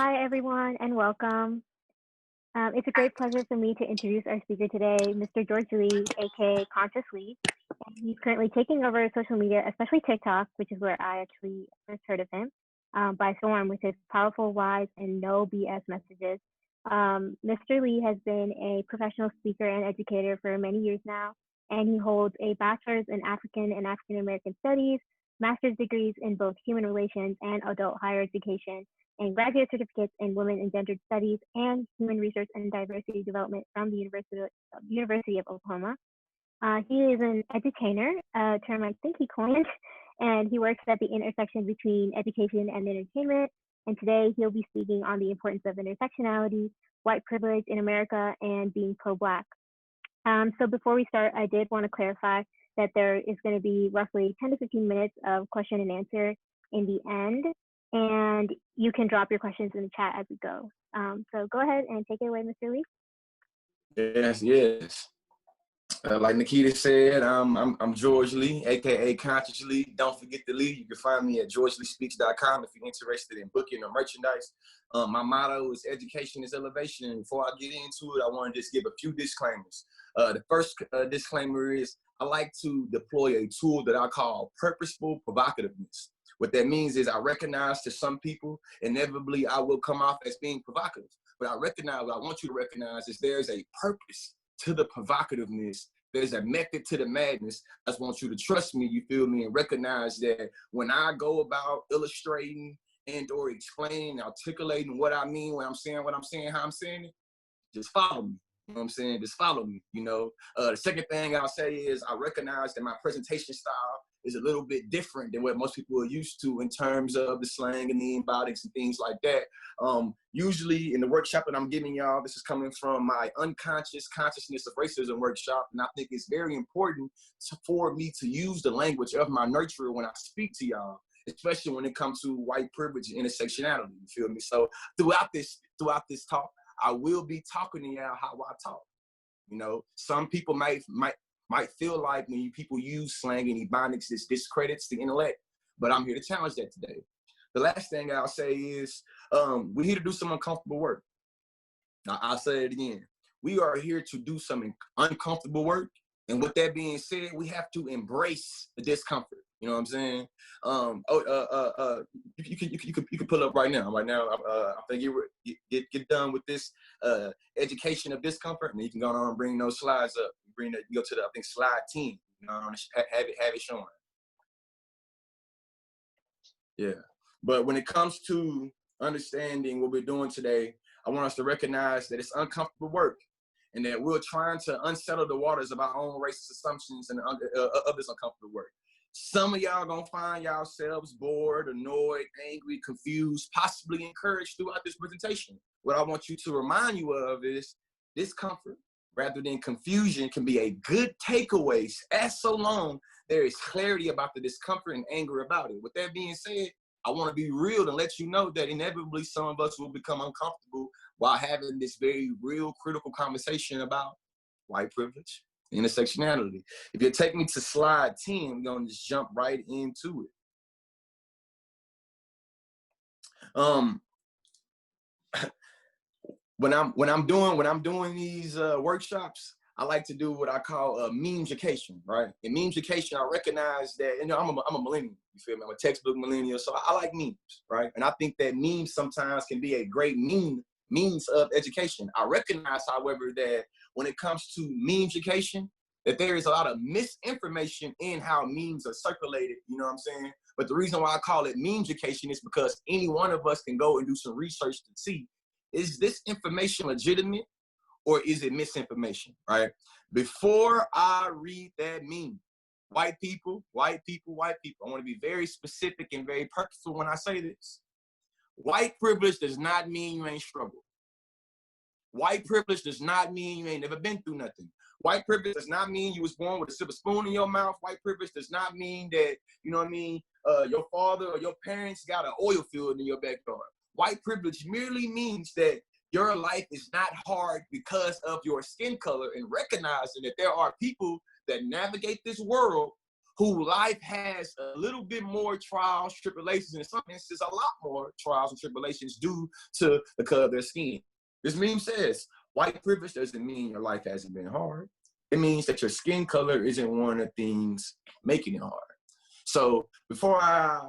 Hi, everyone, and welcome. It's a great pleasure for me to introduce our speaker today, Mr. George Lee, aka Conscious Lee. And he's currently taking over social media, especially TikTok, which is where I actually first heard of him, by storm with his powerful, wise, and no BS messages. Mr. Lee has been a professional speaker and educator for many years now, and he holds a bachelor's in African and African American studies, master's degrees in both human relations and adult higher education, and graduate certificates in women and gendered studies and human resource and diversity development from the University of Oklahoma. He is an edutainer, a term I think he coined, and he works at the intersection between education and entertainment. And today he'll be speaking on the importance of intersectionality, white privilege in America, and being pro-Black. So before we start, I did want to clarify that there is going to be roughly 10 to 15 minutes of question and answer in the end, and you can drop your questions in the chat as we go. So go ahead and take it away, Mr. Lee. Yes. Like Nikita said, I'm George Lee, aka Conscious Lee. Don't forget the Lee. You can find me at georgeleespeaks.com if you're interested in booking or merchandise. My motto is education is elevation. And before I get into it, I want to just give a few disclaimers. The first disclaimer is I like to deploy a tool that I call purposeful provocativeness. What that means is I recognize to some people, inevitably I will come off as being provocative. But I recognize, what I want you to recognize is there's a purpose to the provocativeness. There's a method to the madness. I just want you to trust me, you feel me, and recognize that when I go about illustrating and or explaining, articulating what I mean, when I'm saying what I'm saying, how I'm saying it, just follow me. You know what I'm saying? Just follow me, you know. The second thing I'll say is I recognize that my presentation style is a little bit different than what most people are used to in terms of the slang and the embodics and things like that. Usually in the workshop that I'm giving y'all, this is coming from my unconscious consciousness of racism workshop. And I think it's very important for me to use the language of my nurturer when I speak to y'all, especially when it comes to white privilege and intersectionality, you feel me? So throughout this talk, I will be talking to y'all how I talk. You know, some people might feel like when people use slang and ebonics, this discredits the intellect, but I'm here to challenge that today. The last thing I'll say is we're here to do some uncomfortable work. Now, I'll say it again. We are here to do some uncomfortable work. And with that being said, we have to embrace the discomfort. You know what I'm saying? You can pull up right now. Right now, I think you get done with this education of discomfort, and you can go on and bring those slides up. You go to the, I think, slide 10. You know, have it showing. Yeah. But when it comes to understanding what we're doing today, I want us to recognize that it's uncomfortable work, and that we're trying to unsettle the waters of our own racist assumptions and of this uncomfortable work. Some of y'all gonna find yourselves bored, annoyed, angry, confused, possibly encouraged throughout this presentation. What I want you to remind you of is discomfort rather than confusion can be a good takeaway as so long there is clarity about the discomfort and anger about it. With that being said, I want to be real and let you know that inevitably some of us will become uncomfortable while having this very real, critical conversation about white privilege, intersectionality. If you take me to slide 10, we're gonna just jump right into it. When I'm doing these workshops, I like to do what I call memeducation, right? In memeducation, I recognize that, you know, I'm a millennial, you feel me? I'm a textbook millennial, so I like memes, right? And I think that memes sometimes can be a great means of education. I recognize, however, that when it comes to memeducation, that there is a lot of misinformation in how memes are circulated, you know what I'm saying? But the reason why I call it memeducation is because any one of us can go and do some research to see, is this information legitimate or is it misinformation, right? Before I read that meme, white people, I want to be very specific and very purposeful when I say this. White privilege does not mean you ain't struggled. White privilege does not mean you ain't never been through nothing. White privilege does not mean you was born with a silver spoon in your mouth. White privilege does not mean that, you know what I mean, your father or your parents got an oil field in your backyard. White privilege merely means that your life is not hard because of your skin color, and recognizing that there are people that navigate this world who life has a little bit more trials, tribulations, in some instances, a lot more trials and tribulations due to the color of their skin. This meme says, white privilege doesn't mean your life hasn't been hard. It means that your skin color isn't one of the things making it hard. So before I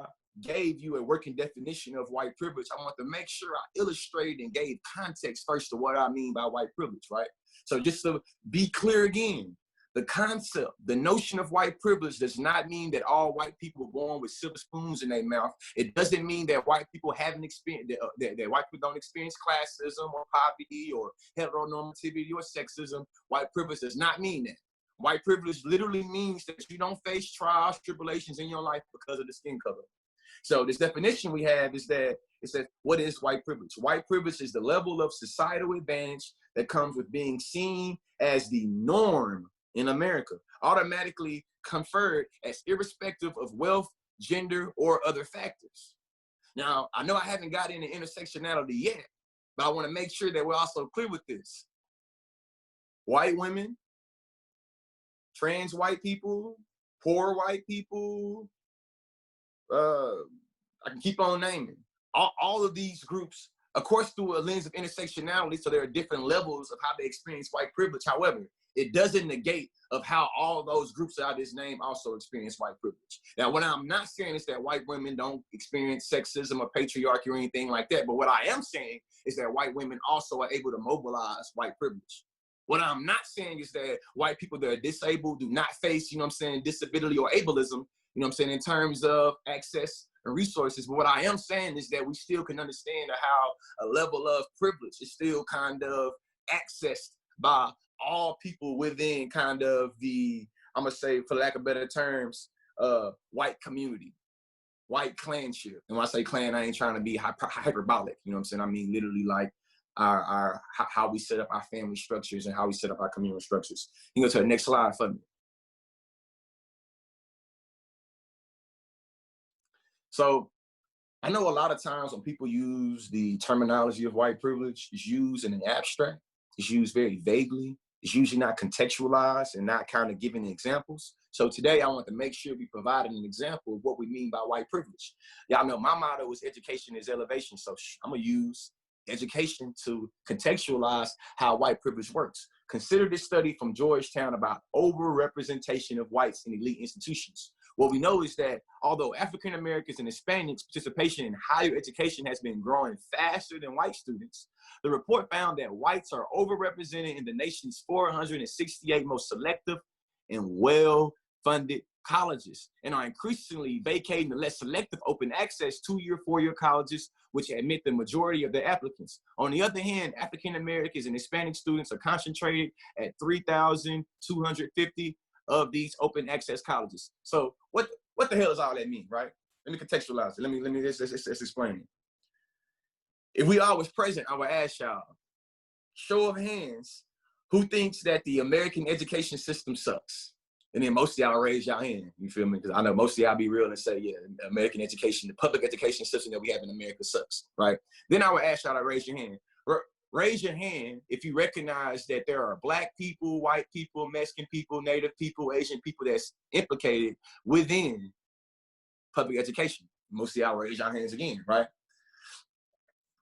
gave you a working definition of white privilege, I want to make sure I illustrated and gave context first to what I mean by white privilege, right? So just to be clear again, the concept, the notion of white privilege does not mean that all white people are born with silver spoons in their mouth. It doesn't mean that white people haven't experienced, that white people don't experience classism or poverty or heteronormativity or sexism. White privilege does not mean that. White privilege literally means that you don't face trials, tribulations in your life because of the skin color. So this definition we have is that it says, what is white privilege? White privilege is the level of societal advantage that comes with being seen as the norm in America, automatically conferred as irrespective of wealth, gender, or other factors. Now, I know I haven't got into intersectionality yet, but I want to make sure that we're also clear with this. White women, trans white people, poor white people, I can keep on naming. All of these groups, of course, through a lens of intersectionality, so there are different levels of how they experience white privilege. However, it doesn't negate of how all those groups that I just named also experience white privilege. Now, what I'm not saying is that white women don't experience sexism or patriarchy or anything like that, but what I am saying is that white women also are able to mobilize white privilege. What I'm not saying is that white people that are disabled do not face, disability or ableism, in terms of access and resources. But what I am saying is that we still can understand how a level of privilege is still kind of accessed by all people within kind of the, I'm gonna say, for lack of better terms, white community, white clanship. And when I say clan, I ain't trying to be hyperbolic, I mean literally like our how we set up our family structures and how we set up our communal structures. You can go to the next slide for me. So I know a lot of times when people use the terminology of white privilege, it's used in an abstract, it's used very vaguely, it's usually not contextualized and not kind of given examples. So today I want to make sure we provided an example of what we mean by white privilege. Y'all know my motto is education is elevation. So I'm gonna use education to contextualize how white privilege works. Consider this study from Georgetown about overrepresentation of whites in elite institutions. What we know is that although African Americans and Hispanics' participation in higher education has been growing faster than white students, the report found that whites are overrepresented in the nation's 468 most selective and well-funded colleges and are increasingly vacating the less selective open access 2-year, 4-year colleges, which admit the majority of their applicants. On the other hand, African Americans and Hispanic students are concentrated at 3,250 of these open access colleges. So what the hell does all that mean, right? Let me contextualize it. Let me let's explain it. If we all was present, I would ask y'all, show of hands, who thinks that the American education system sucks? And then most of y'all raise y'all hand, you feel me? Because I know most of y'all be real and say, yeah, American education, the public education system that we have in America sucks, right? Then I would ask y'all to raise your hand. Raise your hand if you recognize that there are Black people, white people, Mexican people, Native people, Asian people that's implicated within public education. Most of y'all raise your hands again, right?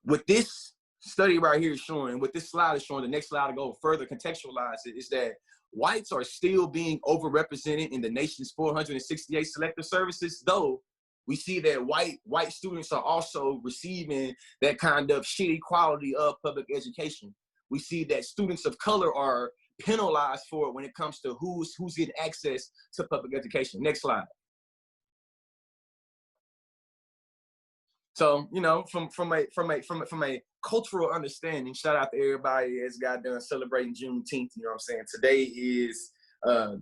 What this study right here is showing, what this slide is showing, the next slide to go further contextualize it, is that whites are still being overrepresented in the nation's 468 selective services, though we see that white students are also receiving that kind of shitty quality of public education. We see that students of color are penalized for it when it comes to who's getting access to public education. Next slide. So, from a cultural understanding, shout out to everybody that's got done celebrating Juneteenth. You know what I'm saying? Today is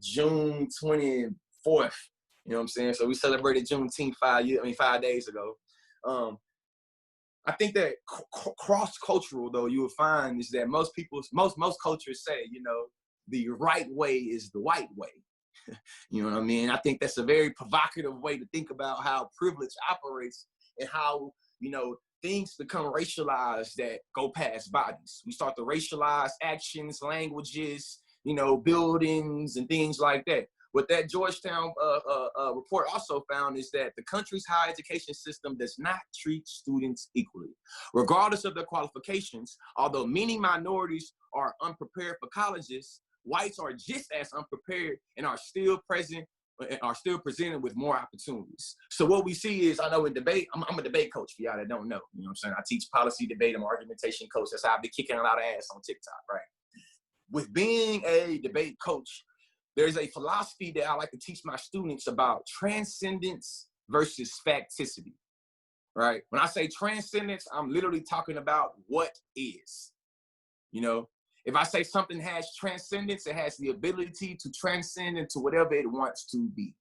June 24th. You know what I'm saying? So we celebrated Juneteenth 5 days ago. I think that cross-cultural, though, you will find is that most cultures say, the right way is the white way. You know what I mean? I think that's a very provocative way to think about how privilege operates and how, things become racialized that go past bodies. We start to racialize actions, languages, buildings and things like that. What that Georgetown report also found is that the country's higher education system does not treat students equally. Regardless of their qualifications, although many minorities are unprepared for colleges, whites are just as unprepared and are still presented with more opportunities. So what we see is, I know in debate, I'm a debate coach for y'all that don't know. You know what I'm saying? I teach policy debate, I'm an argumentation coach. That's how I've been kicking a lot of ass on TikTok, right? With being a debate coach, there's a philosophy that I like to teach my students about transcendence versus facticity, right? When I say transcendence, I'm literally talking about what is, you know? If I say something has transcendence, it has the ability to transcend into whatever it wants to be.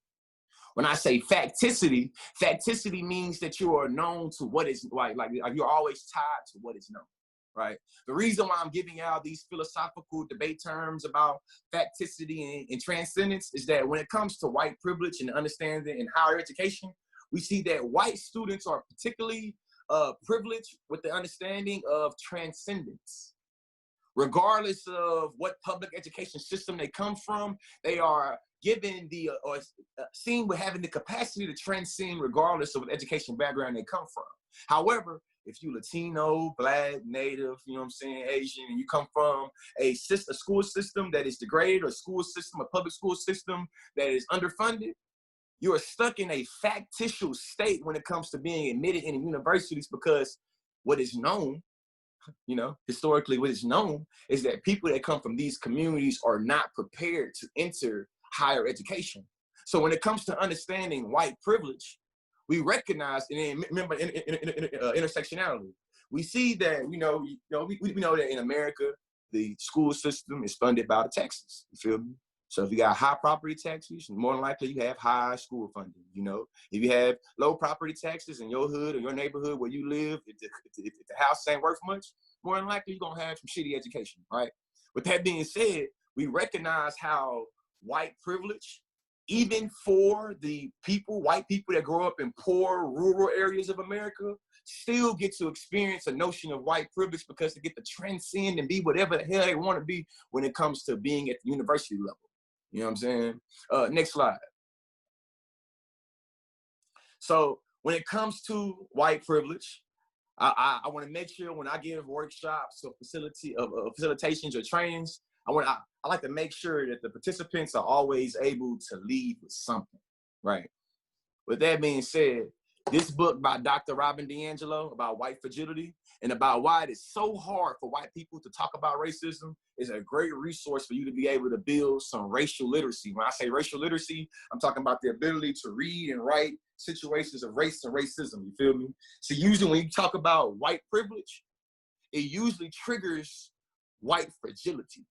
When I say facticity, facticity means that you are known to what is, like you're always tied to what is known, right? The reason why I'm giving out these philosophical debate terms about facticity and transcendence is that when it comes to white privilege and understanding in higher education, we see that white students are particularly privileged with the understanding of transcendence. Regardless of what public education system they come from, they are given or seen with having the capacity to transcend regardless of what education background they come from. However, if you Latino, Black, Native, you know what I'm saying, Asian, and you come from a school system that is degraded, or a public school system that is underfunded, you are stuck in a factitious state when it comes to being admitted into universities, because what is known, you know, historically what is known is that people that come from these communities are not prepared to enter higher education. So when it comes to understanding white privilege, we recognize, and remember intersectionality. We see that, we know that in America, the school system is funded by the taxes, you feel me? So if you got high property taxes, more than likely you have high school funding, you know? If you have low property taxes in your hood or your neighborhood where you live, if the house ain't worth much, more than likely you're gonna have some shitty education, right? With that being said, we recognize how white privilege, even for the white people that grow up in poor rural areas of America, still get to experience a notion of white privilege because they get to transcend and be whatever the hell they want to be when it comes to being at the university level. You know what I'm saying? Next slide. So when it comes to white privilege, I want to make sure when I give workshops or facilitations or trainings, I like to make sure that the participants are always able to lead with something, right? With that being said, this book by Dr. Robin DiAngelo about white fragility and about why it is so hard for white people to talk about racism is a great resource for you to be able to build some racial literacy. When I say racial literacy, I'm talking about the ability to read and write situations of race and racism, you feel me? So usually when you talk about white privilege, it usually triggers white fragility.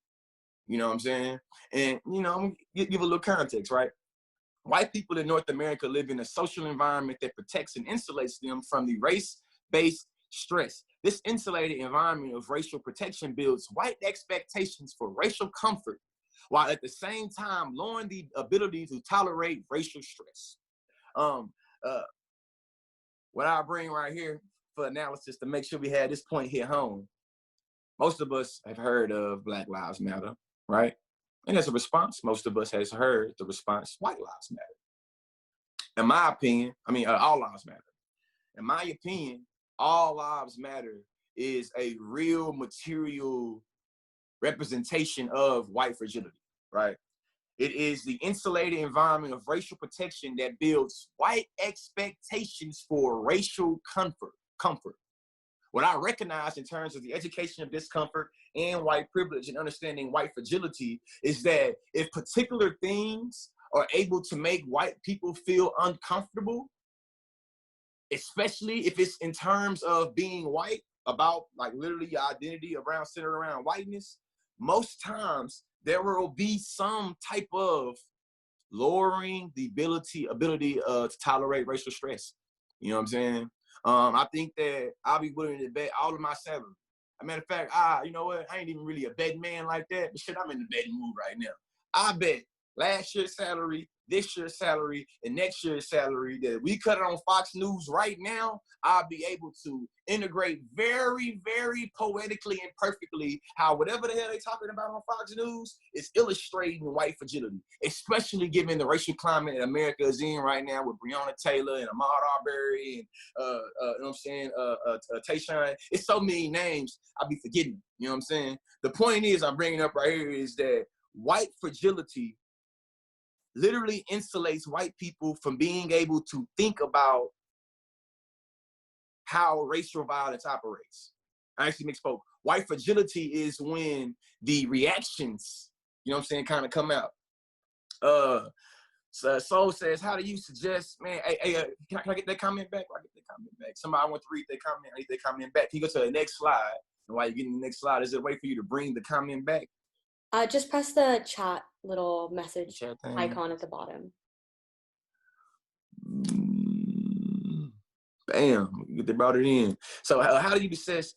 You know what I'm saying? And, you know, I'm gonna give a little context, right? White people in North America live in a social environment that protects and insulates them from the race-based stress. This insulated environment of racial protection builds white expectations for racial comfort, while at the same time lowering the ability to tolerate racial stress. What I bring right here for analysis to make sure we had this point hit home. Most of us have heard of Black Lives Matter, right? And as a response, most of us has heard the response, white lives matter. In my opinion, all lives matter. In my opinion, all lives matter is a real material representation of white fragility, right? It is the insulated environment of racial protection that builds white expectations for racial comfort. What I recognize in terms of the education of discomfort and white privilege and understanding white fragility is that if particular things are able to make white people feel uncomfortable, especially if it's in terms of being white, about like literally your identity centered around whiteness, most times there will be some type of lowering the ability to tolerate racial stress. You know what I'm saying? I think that I'll be willing to bet all of my salary. As a matter of fact, you know what? I ain't even really a betting man like that, but shit, I'm in the betting mood right now. I bet last year's salary, this year's salary, and next year's salary, that we cut it on Fox News right now, I'll be able to integrate very, very poetically and perfectly how whatever the hell they're talking about on Fox News is illustrating white fragility, especially given the racial climate that America is in right now with Breonna Taylor and Ahmaud Arbery and, you know what I'm saying, Tayshaun. It's so many names, I'll be forgetting, you know what I'm saying? The point is, I'm bringing up right here is that white fragility literally insulates white people from being able to think about how racial violence operates. I actually misspoke. White fragility is when the reactions, you know what I'm saying, kind of come out. So Soul says, how do you suggest, man, can I get that comment back? I get that comment back. Somebody want to read that comment, I need that comment back. Can you go to the next slide? And while you're getting the next slide, is there a way for you to bring the comment back? Just press the chat little message icon at the bottom. Bam, they brought it in. So how do you suggest,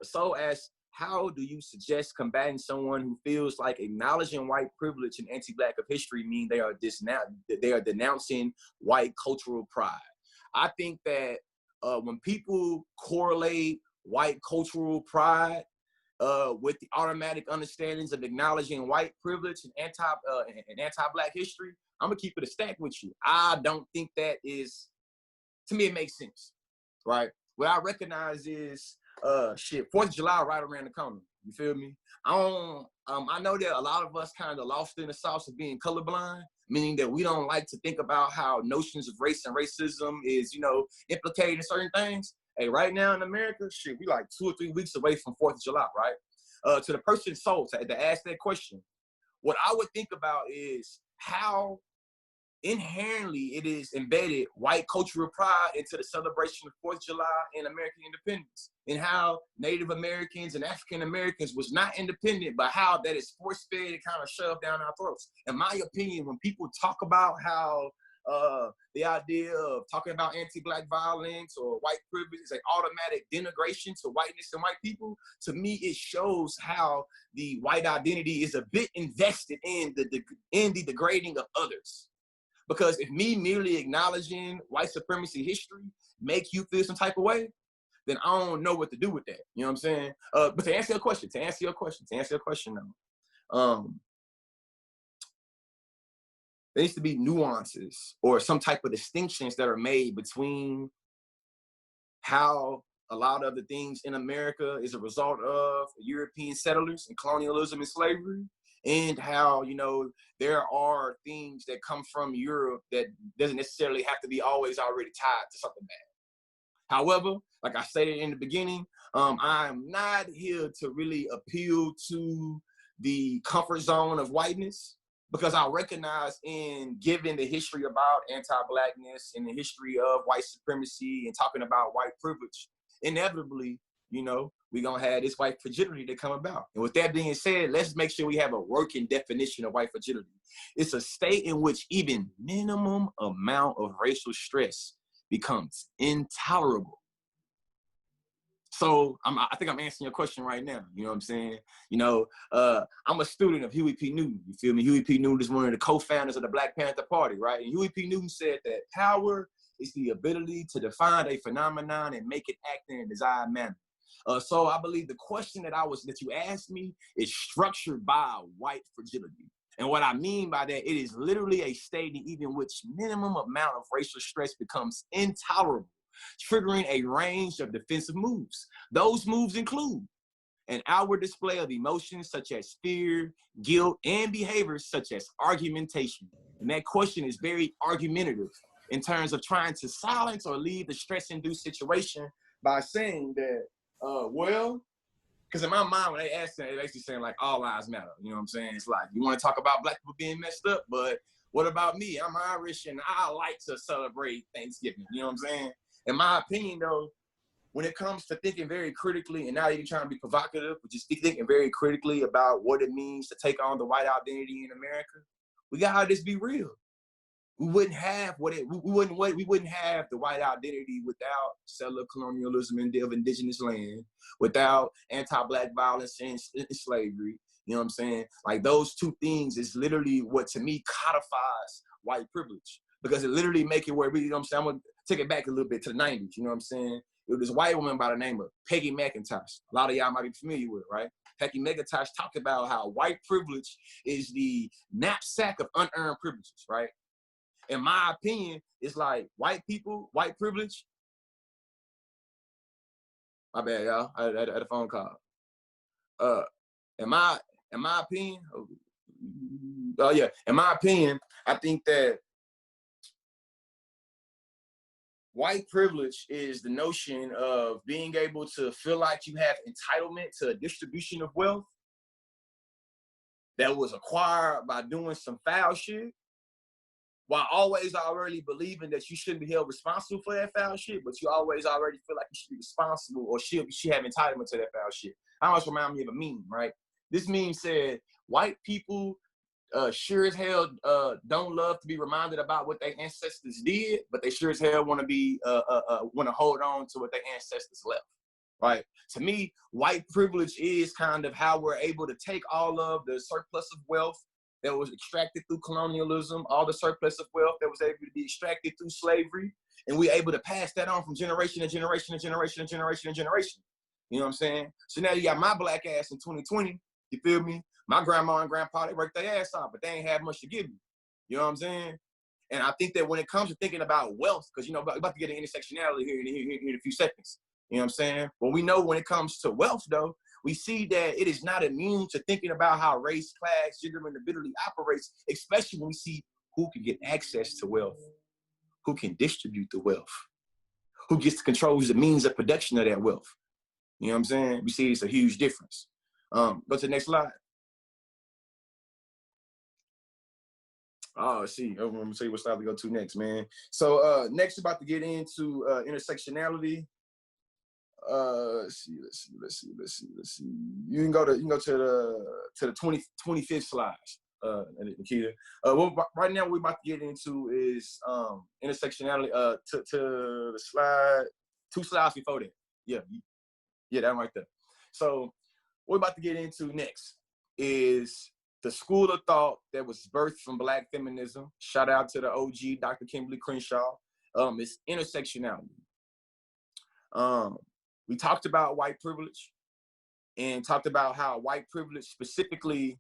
Soul asks, how do you suggest combating someone who feels like acknowledging white privilege and anti-Black of history mean they are denouncing white cultural pride? I think that when people correlate white cultural pride with the automatic understandings of acknowledging white privilege and anti-Black history, I'm gonna keep it a stack with you. I don't think that is, to me, it makes sense, right? What I recognize is, 4th of July right around the corner. You feel me? I know that a lot of us kind of lost in the sauce of being colorblind, meaning that we don't like to think about how notions of race and racism is, you know, implicated in certain things. Hey, right now in America, we like 2 or 3 weeks away from 4th of July, right? To the person's soul, to ask that question, what I would think about is how inherently it is embedded white cultural pride into the celebration of 4th of July and American independence, and how Native Americans and African Americans was not independent, but how that is force-fed and kind of shoved down our throats. In my opinion, when people talk about how the idea of talking about anti-Black violence or white privilege is an automatic denigration to whiteness and white people, to me, it shows how the white identity is a bit invested in the degrading of others. Because if me merely acknowledging white supremacy history make you feel some type of way, then I don't know what to do with that. You know what I'm saying? But to answer your question though, there needs to be nuances or some type of distinctions that are made between how a lot of the things in America is a result of European settlers and colonialism and slavery, and how, you know, there are things that come from Europe that doesn't necessarily have to be always already tied to something bad. However, like I stated in the beginning, I'm not here to really appeal to the comfort zone of whiteness, because I recognize, in giving the history about anti-Blackness and the history of white supremacy and talking about white privilege, inevitably, you know, we're gonna have this white fragility that come about. And with that being said, let's make sure we have a working definition of white fragility. It's a state in which even minimum amount of racial stress becomes intolerable. So I think I'm answering your question right now. You know what I'm saying? You know, I'm a student of Huey P. Newton. You feel me? Huey P. Newton is one of the co-founders of the Black Panther Party, right? And Huey P. Newton said that power is the ability to define a phenomenon and make it act in a desired manner. So I believe the question that you asked me is structured by white fragility. And what I mean by that, it is literally a state in even which minimum amount of racial stress becomes intolerable, triggering a range of defensive moves. Those moves include an outward display of emotions such as fear, guilt, and behaviors such as argumentation. And that question is very argumentative in terms of trying to silence or leave the stress-induced situation by saying that, well, because in my mind, when they ask that, they're basically saying like all lives matter. You know what I'm saying? It's like, you want to talk about Black people being messed up, but what about me? I'm Irish and I like to celebrate Thanksgiving. You know what I'm saying? In my opinion, though, when it comes to thinking very critically, and now you're trying to be provocative, but just thinking very critically about what it means to take on the white identity in America, we gotta just be real. We wouldn't have we wouldn't have the white identity without settler colonialism of indigenous land, without anti-Black violence and slavery, You know what I'm saying? Like those two things is literally what to me codifies white privilege, because it literally make it where we, you know what I'm saying? I'm gonna take it back a little bit to the 90s, you know what I'm saying? It was this white woman by the name of Peggy McIntosh. A lot of y'all might be familiar with, right? Peggy McIntosh talked about how white privilege is the knapsack of unearned privileges, right? In my opinion, it's like white people, white privilege. My bad, y'all. I had a phone call. In my opinion, in my opinion, I think that white privilege is the notion of being able to feel like you have entitlement to a distribution of wealth that was acquired by doing some foul shit, while always already believing that you shouldn't be held responsible for that foul shit, but you always already feel like you should be responsible or should have entitlement to that foul shit. I always remind me of a meme, right? This meme said, white people sure as hell don't love to be reminded about what their ancestors did, but they sure as hell want to hold on to what their ancestors left, right? To me, white privilege is kind of how we're able to take all of the surplus of wealth that was extracted through colonialism, all the surplus of wealth that was able to be extracted through slavery, and we're able to pass that on from generation to generation to generation to generation to generation. You know what I'm saying? So now you got my black ass in 2020, you feel me? My grandma and grandpa, they worked their ass off, but they ain't have much to give me. You know what I'm saying? And I think that when it comes to thinking about wealth, because, you know, we're about to get into intersectionality here in a few seconds. You know what I'm saying? But we know when it comes to wealth, though, we see that it is not immune to thinking about how race, class, gender, and ability operates, especially when we see who can get access to wealth, who can distribute the wealth, who gets to control the means of production of that wealth. You know what I'm saying? We see it's a huge difference. Go to the next slide. Oh, see, I'm gonna tell you what slide we go to next, man. So next we're about to get into intersectionality. Let's see. You can go to the 25th slides, Nikita. Right now we're about to get into is intersectionality. To the slide, 2 slides before that. Yeah, that right there. So what we're about to get into next is the school of thought that was birthed from Black feminism. Shout out to the OG, Dr. Kimberly Crenshaw. It's intersectionality. We talked about white privilege and talked about how white privilege specifically,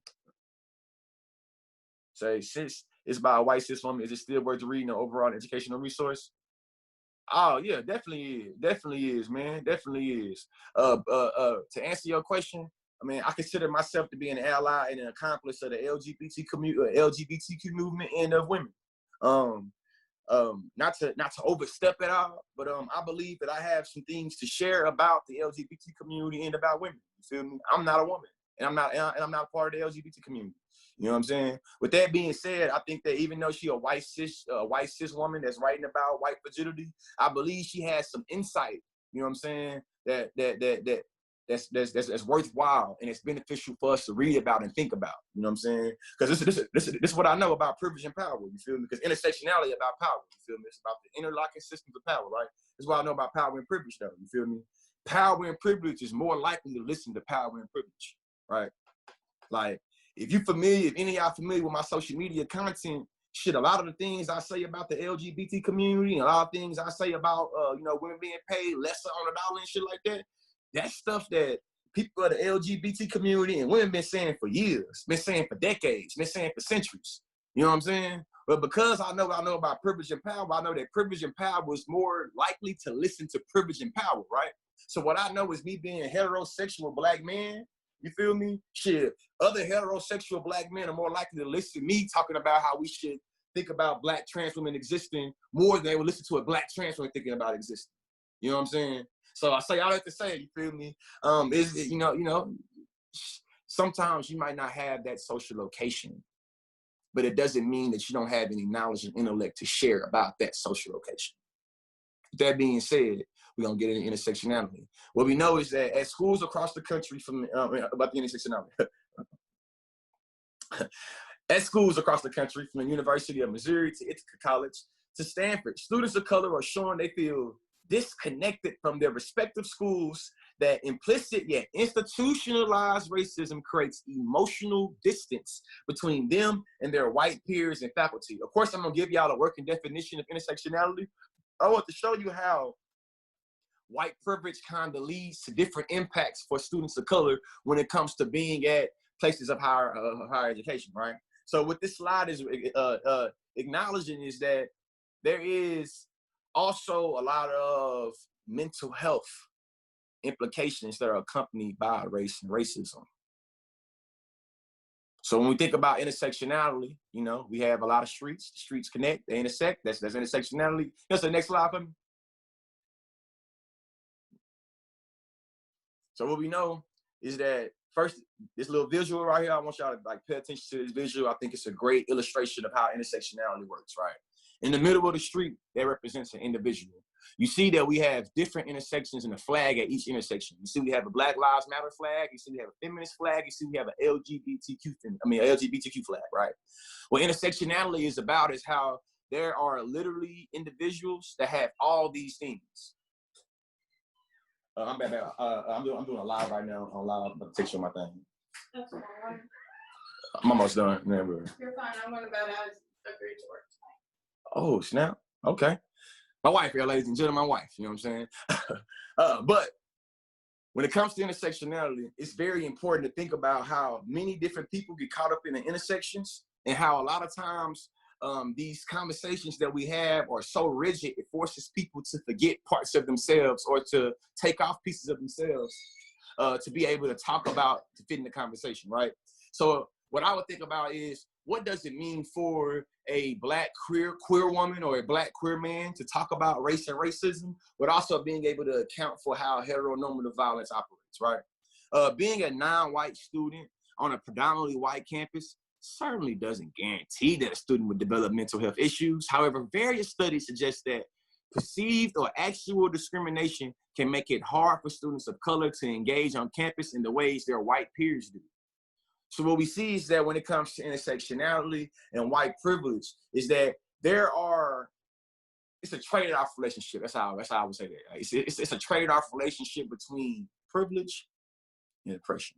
say, cis is by a white cis woman, is it still worth reading an overall educational resource? Oh yeah, definitely is, man, definitely is. To answer your question, I mean, I consider myself to be an ally and an accomplice of the LGBTQ movement and of women. Not to overstep it all, but I believe that I have some things to share about the LGBT community and about women. You feel me? I'm not a woman, and I'm not a part of the LGBT community. You know what I'm saying? With that being said, I think that even though she a white cis woman that's writing about white fragility, I believe she has some insight. You know what I'm saying? That's worthwhile and it's beneficial for us to read about and think about. You know what I'm saying? Because this is what I know about privilege and power. You feel me? Because intersectionality about power. You feel me? It's about the interlocking systems of power, right? That's what I know about power and privilege, though. You feel me? Power and privilege is more likely to listen to power and privilege, right? Like, if any of y'all familiar with my social media content, shit, a lot of the things I say about the LGBT community and a lot of things I say about, women being paid lesser on the dollar and shit like that, that's stuff that people of the LGBT community and women been saying for years, been saying for decades, been saying for centuries. You know what I'm saying? But because I know about privilege and power, I know that privilege and power was more likely to listen to privilege and power, right? So what I know is me being a heterosexual Black man, you feel me? Shit, other heterosexual Black men are more likely to listen to me talking about how we should think about Black trans women existing more than they would listen to a Black trans woman thinking about existing. You know what I'm saying? So I say all that to say, you feel me? Sometimes you might not have that social location, but it doesn't mean that you don't have any knowledge and intellect to share about that social location. With that being said, we're gonna get into intersectionality. What we know is that at schools across the country about the intersectionality. At schools across the country, from the University of Missouri to Ithaca College to Stanford, students of color are showing they feel disconnected from their respective schools that implicit yet institutionalized racism creates emotional distance between them and their white peers and faculty. Of course, I'm gonna give y'all a working definition of intersectionality. I want to show you how white privilege kind of leads to different impacts for students of color when it comes to being at places of higher education, right? So what this slide is acknowledging is that there is also a lot of mental health implications that are accompanied by race and racism. So when we think about intersectionality, you know, we have a lot of streets. The streets connect, they intersect. That's intersectionality. Here's the next slide for me. So what we know is that first, this little visual right here, I want y'all to like pay attention to this visual. I think it's a great illustration of how intersectionality works, right? In the middle of the street, that represents an individual. You see that we have different intersections in the flag at each intersection. You see we have a Black Lives Matter flag. You see we have a feminist flag. You see we have an LGBTQ flag, right? What intersectionality is about is how there are literally individuals that have all these things. I'm doing a live right now on live. I'm gonna take you on my thing. That's fine. I'm almost done. Never. You're fine. I'm gonna go out. Agree to work tonight. Oh snap! Okay, my wife here, ladies and gentlemen, my wife. You know what I'm saying? But when it comes to intersectionality, it's very important to think about how many different people get caught up in the intersections, and how a lot of times these conversations that we have are so rigid, it forces people to forget parts of themselves or to take off pieces of themselves to be able to talk about, to fit in the conversation, right? So what I would think about is, what does it mean for a Black queer woman or a Black queer man to talk about race and racism, but also being able to account for how heteronormative violence operates, right? Being a non-white student on a predominantly white campus certainly doesn't guarantee that a student would develop mental health issues. However, various studies suggest that perceived or actual discrimination can make it hard for students of color to engage on campus in the ways their white peers do. So what we see is that when it comes to intersectionality and white privilege, is that it's a trade-off relationship. That's how I would say that. It's a trade-off relationship between privilege and oppression.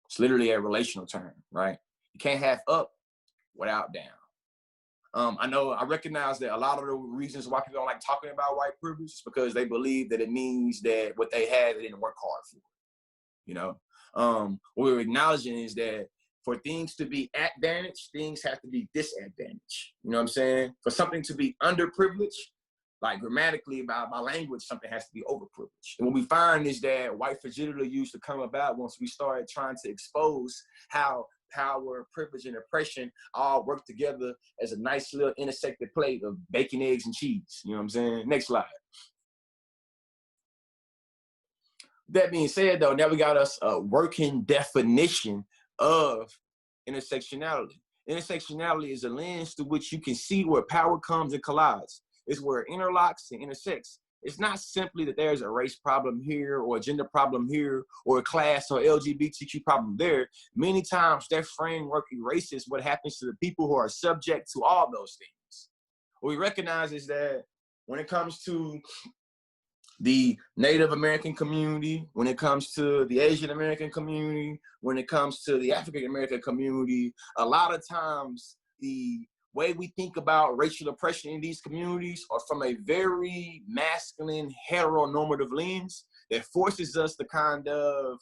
It's literally a relational term, right? You can't have up without down. I recognize that a lot of the reasons why people don't like talking about white privilege is because they believe that it means that what they had, they didn't work hard for, you know? What we're acknowledging is that for things to be advantage, things have to be disadvantage. You know what I'm saying? For something to be underprivileged, like grammatically by language, something has to be overprivileged. And what we find is that white fragility used to come about once we started trying to expose how power, privilege, and oppression all work together as a nice little intersected plate of bacon, eggs, and cheese. You know what I'm saying? Next slide. That being said, though, now we got us a working definition of intersectionality. Intersectionality is a lens through which you can see where power comes and collides. It's where it interlocks and intersects. It's not simply that there's a race problem here or a gender problem here or a class or LGBTQ problem there. Many times that framework erases what happens to the people who are subject to all those things. What we recognize is that when it comes to the Native American community, when it comes to the Asian American community, when it comes to the African American community, a lot of times the way we think about racial oppression in these communities are from a very masculine, heteronormative lens that forces us to kind of,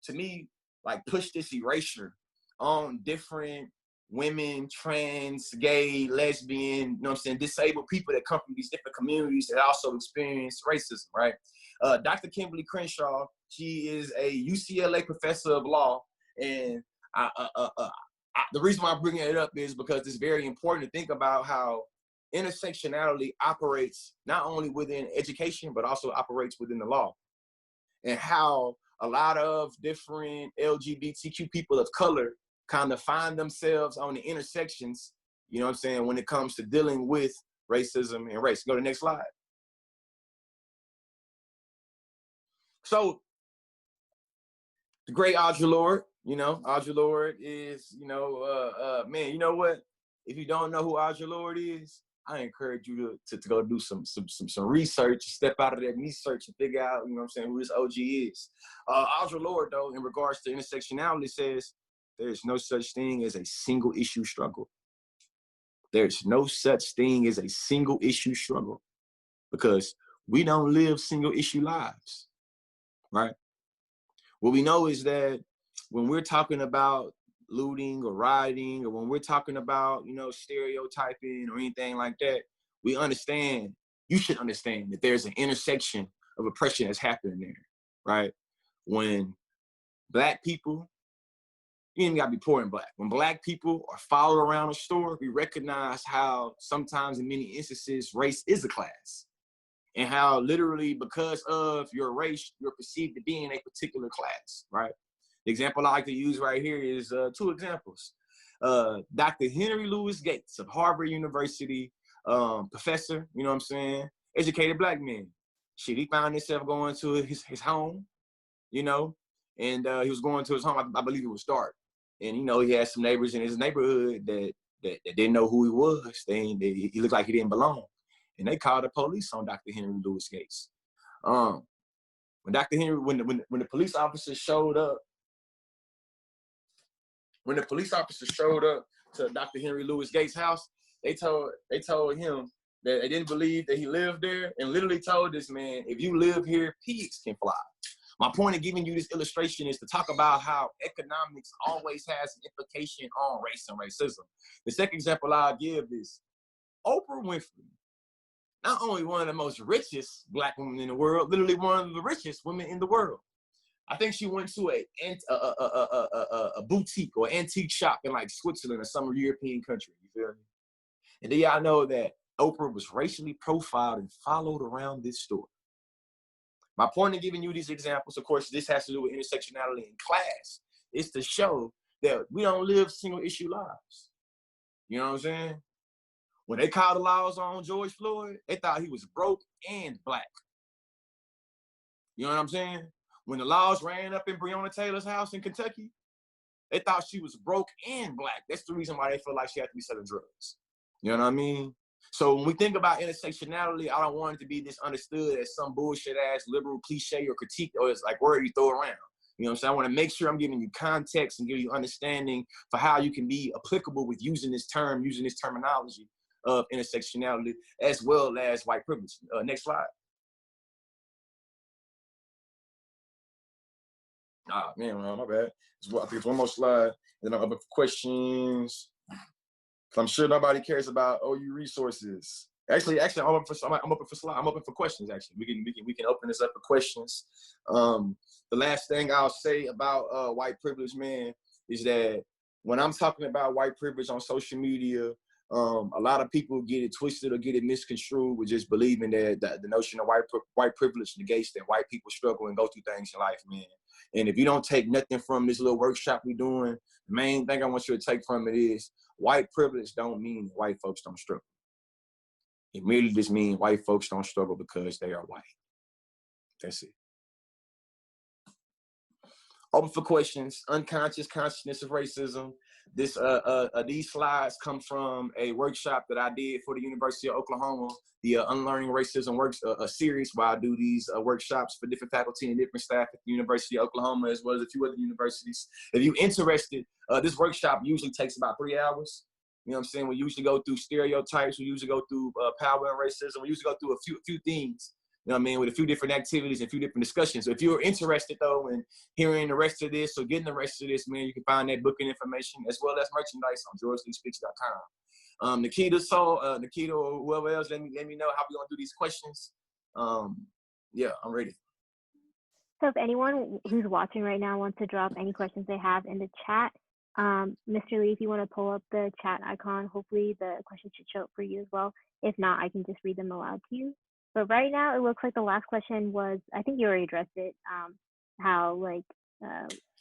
to me, like push this erasure on different women, trans, gay, lesbian, you know what I'm saying, disabled people that come from these different communities that also experience racism, right? Dr. Kimberly Crenshaw, she is a UCLA professor of law, and the reason why I'm bringing it up is because it's very important to think about how intersectionality operates not only within education, but also operates within the law, and how a lot of different LGBTQ people of color kind of find themselves on the intersections, you know what I'm saying, when it comes to dealing with racism and race. Go to the next slide. So the great Audre Lorde, Audre Lorde is, man, you know what? If you don't know who Audre Lorde is, I encourage you to go do some research, step out of that research and figure out, you know what I'm saying, who this OG is. Audre Lorde, though, in regards to intersectionality, says there's no such thing as a single issue struggle. There's no such thing as a single issue struggle because we don't live single issue lives, right? What we know is that when we're talking about looting or rioting, or when we're talking about, you know, stereotyping or anything like that, we understand, you should understand that there's an intersection of oppression that's happening there, right? When Black people, you ain't gotta be poor and Black. When Black people are followed around a store, we recognize how sometimes in many instances, race is a class. And how literally because of your race, you're perceived to be in a particular class, right? The example I like to use right here is two examples. Dr. Henry Louis Gates of Harvard University, professor, you know what I'm saying? Educated Black man. Shit, he found himself going to his home, you know, and he was going to his home, I believe it was dark. And, you know, he had some neighbors in his neighborhood that didn't know who he was. He looked like he didn't belong. And they called the police on Dr. Henry Louis Gates. When the police officer showed up, to Dr. Henry Louis Gates' house, they told him that they didn't believe that he lived there, and literally told this man, if you live here, pigs can fly. My point of giving you this illustration is to talk about how economics always has an implication on race and racism. The second example I'll give is Oprah Winfrey. Not only one of the most richest Black women in the world, literally one of the richest women in the world. I think she went to a boutique or antique shop in like Switzerland or some European country, you feel me? And then y'all know that Oprah was racially profiled and followed around this store. My point in giving you these examples, of course, this has to do with intersectionality in class, is to show that we don't live single issue lives. You know what I'm saying? When they called the laws on George Floyd, they thought he was broke and Black. You know what I'm saying? When the laws ran up in Breonna Taylor's house in Kentucky, they thought she was broke and Black. That's the reason why they feel like she had to be selling drugs. You know what I mean? So when we think about intersectionality, I don't want it to be misunderstood as some bullshit ass liberal cliche or critique, or it's like word you throw around. You know what I'm saying? I want to make sure I'm giving you context and give you understanding for how you can be applicable with using this terminology of intersectionality, as well as white privilege. Next slide. Ah, man, my bad. I think it's one more slide, then I'm open for questions. I'm sure nobody cares about OU resources. Actually, I'm open for questions. Actually, we can open this up for questions. The last thing I'll say about white privilege, man, is that when I'm talking about white privilege on social media, a lot of people get it twisted or get it misconstrued with just believing that the notion of white privilege negates that white people struggle and go through things in life, man. And if you don't take nothing from this little workshop we're doing, the main thing I want you to take from it is white privilege don't mean white folks don't struggle. It merely just means white folks don't struggle because they are white. That's it. Open for questions. Unconscious consciousness of racism. These slides come from a workshop that I did for the University of Oklahoma, the Unlearning Racism a series where I do these workshops for different faculty and different staff at the University of Oklahoma, as well as a few other universities. If you're interested, this workshop usually takes about 3 hours. You know what I'm saying? We usually go through stereotypes. We usually go through power and racism. We usually go through a few things. You know what I mean? With a few different activities and a few different discussions. So if you're interested, though, in hearing the rest of this or getting the rest of this, man, you can find that booking information as well as merchandise on georgeleespeaks.com. Nikita or whoever else, let me know how we're going to do these questions. Yeah, I'm ready. So if anyone who's watching right now wants to drop any questions they have in the chat, Mr. Lee, if you want to pull up the chat icon, hopefully the questions should show up for you as well. If not, I can just read them aloud to you. But right now, it looks like the last question was, I think you already addressed it, how, like,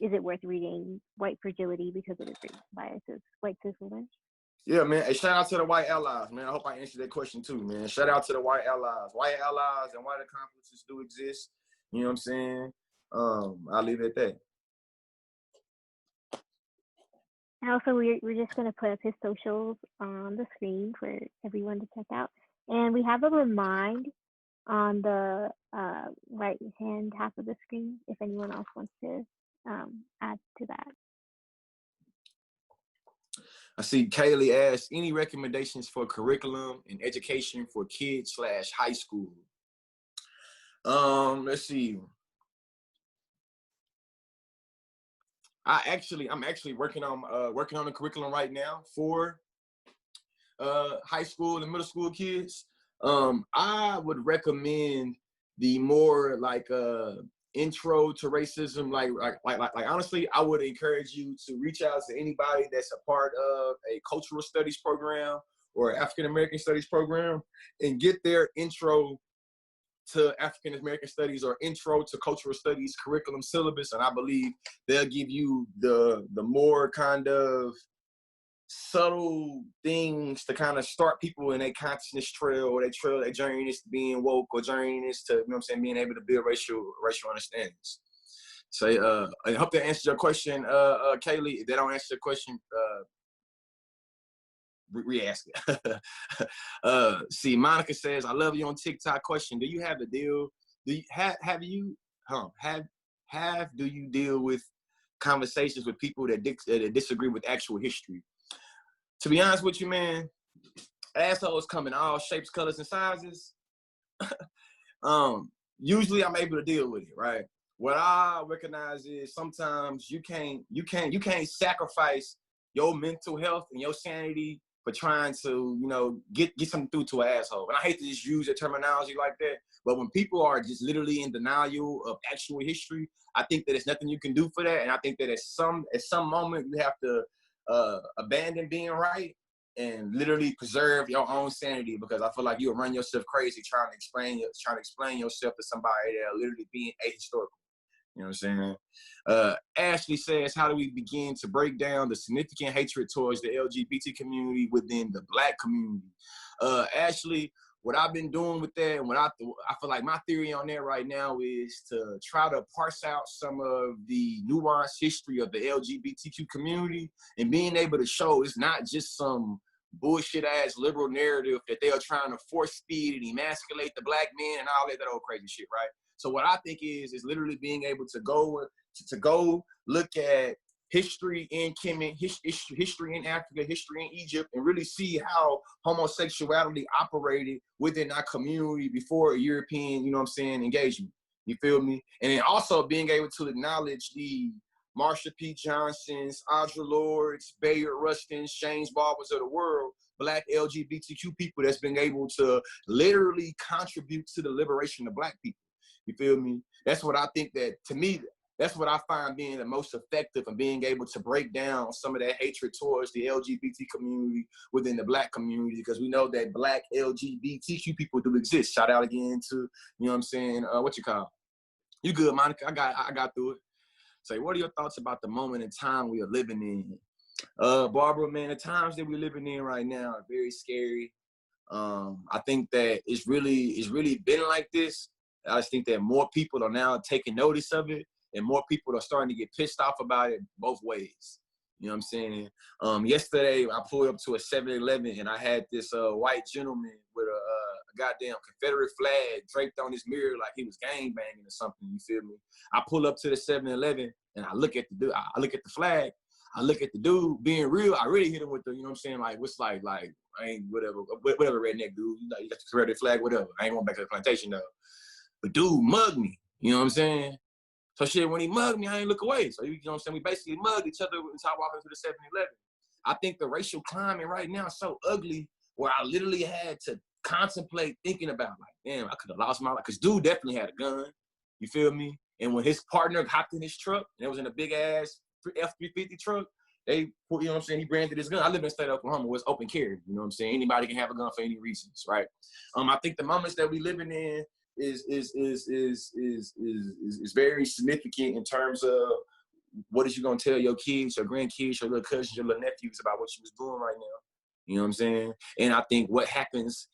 is it worth reading White Fragility because it is written by white cis women? Yeah, man. Hey, shout out to the white allies, man. I hope I answered that question too, man. Shout out to the white allies. White allies and white accomplices do exist. You know what I'm saying? I'll leave it at that. And also, we're just going to put up his socials on the screen for everyone to check out. And we have a remind on the right-hand half of the screen if anyone else wants to add to that. I see Kaylee asked, any recommendations for curriculum and education for kids/high school? Let's see. I'm actually working on the curriculum right now for high school and middle school kids. I would recommend the more like intro to racism. Like honestly, I would encourage you to reach out to anybody that's a part of a cultural studies program or African American studies program and get their intro to African American studies or intro to cultural studies curriculum syllabus, and I believe they'll give you the more kind of subtle things to kind of start people in a consciousness trail or their journey to being woke or journey to, you know what I'm saying, being able to build racial understandings. So I hope that answers your question, Kaylee. If they don't answer your question, re-ask it. See, Monica says, I love you on TikTok. Question: do you have a deal? Do you deal with conversations with people that disagree with actual history? To be honest with you, man, assholes come in all shapes, colors, and sizes. Usually I'm able to deal with it, right? What I recognize is sometimes you can't sacrifice your mental health and your sanity for trying to, you know, get something through to an asshole. And I hate to just use that terminology like that, but when people are just literally in denial of actual history, I think that there's nothing you can do for that. And I think that at some moment you have to abandon being right and literally preserve your own sanity, because I feel like you'll run yourself crazy trying to explain yourself to somebody that are literally being ahistorical. You know what I'm saying? Ashley says, how do we begin to break down the significant hatred towards the LGBT community within the Black community? Ashley, what I've been doing with that, and I feel like my theory on that right now is to try to parse out some of the nuanced history of the LGBTQ community and being able to show it's not just some bullshit ass liberal narrative that they are trying to force feed and emasculate the Black men and all that old crazy shit, right? So what I think is literally being able to go look at history in Kemet, history in Africa, history in Egypt, and really see how homosexuality operated within our community before European, you know what I'm saying, engagement. You feel me? And then also being able to acknowledge the Marsha P. Johnsons, Audre Lordes, Bayard Rustins, James Baldwins of the world, Black LGBTQ people that's been able to literally contribute to the liberation of Black people. You feel me? That's what I think that, to me, that's what I find being the most effective and being able to break down some of that hatred towards the LGBT community within the Black community, because we know that Black LGBTQ people do exist. Shout out again to, you know what I'm saying, what you call? You good, Monica? I got through it. Say, what are your thoughts about the moment in time we are living in? Barbara, man, the times that we're living in right now are very scary. I think that it's really been like this. I just think that more people are now taking notice of it, and more people are starting to get pissed off about it both ways. You know what I'm saying? Yesterday, I pulled up to a 7-Eleven, and I had this white gentleman with a goddamn Confederate flag draped on his mirror like he was gangbanging or something, you feel me? I pull up to the 7-Eleven, and I look at the dude, I look at the flag, I look at the dude being real. I really hit him with the, you know what I'm saying, like, what's like, I ain't whatever redneck dude, you know, you got the Confederate flag, whatever. I ain't going back to the plantation, though. But dude mugged me, you know what I'm saying? So shit, when he mugged me, I ain't look away. So, you know what I'm saying? We basically mugged each other until I walked into the 7-Eleven. I think the racial climate right now is so ugly where I literally had to contemplate thinking about, like, damn, I could have lost my life. Because dude definitely had a gun, you feel me? And when his partner hopped in his truck, and it was in a big-ass F-350 truck, they, you know what I'm saying, he branded his gun. I live in the state of Oklahoma where it's open carry, you know what I'm saying? Anybody can have a gun for any reasons, right? I think the moments that we living in is very significant in terms of what is you gonna tell your kids, your grandkids, your little cousins, your little nephews about what you was doing right now. You know what I'm saying? And I think what happens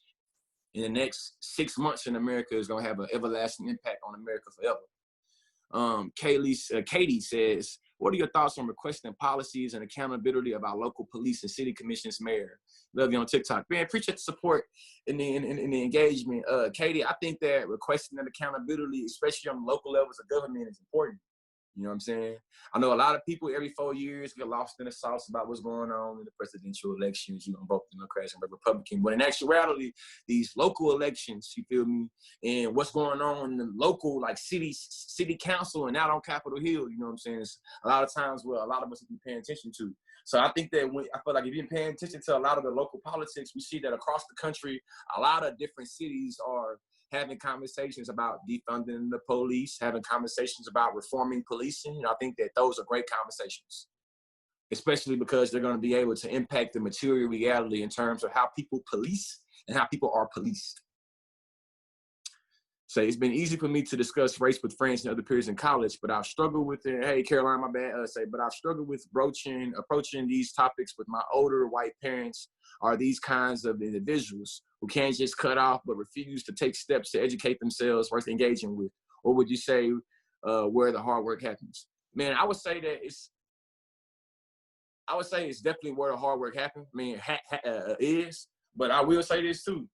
in the next 6 months in America is gonna have an everlasting impact on America forever. Katie says, What are your thoughts on requesting policies and accountability about local police and city commissions, mayor? Love you on TikTok. Man, appreciate the support and the engagement. Katie, I think that requesting that accountability, especially on local levels of government, is important. You know what I'm saying? I know a lot of people every 4 years get lost in the sauce about what's going on in the presidential elections. You know, both Democrats and Republican. But in actuality, these local elections, you feel me, and what's going on in the local, like city council and out on Capitol Hill, you know what I'm saying? It's a lot of times where a lot of us be paying attention to. So I think that I feel like if you've been paying attention to a lot of the local politics, we see that across the country, a lot of different cities are having conversations about defunding the police, having conversations about reforming policing. You know, I think that those are great conversations, especially because they're going to be able to impact the material reality in terms of how people police and how people are policed. So it's been easy for me to discuss race with friends and other peers in college, but I've struggled with it. Hey, Caroline, my bad. But I've struggled with approaching these topics with my older white parents, are these kinds of individuals who can't just cut off but refuse to take steps to educate themselves worth engaging with. Or would you say where the hard work happens? Man, I would say it's definitely where the hard work happens. I mean, is, but I will say this too.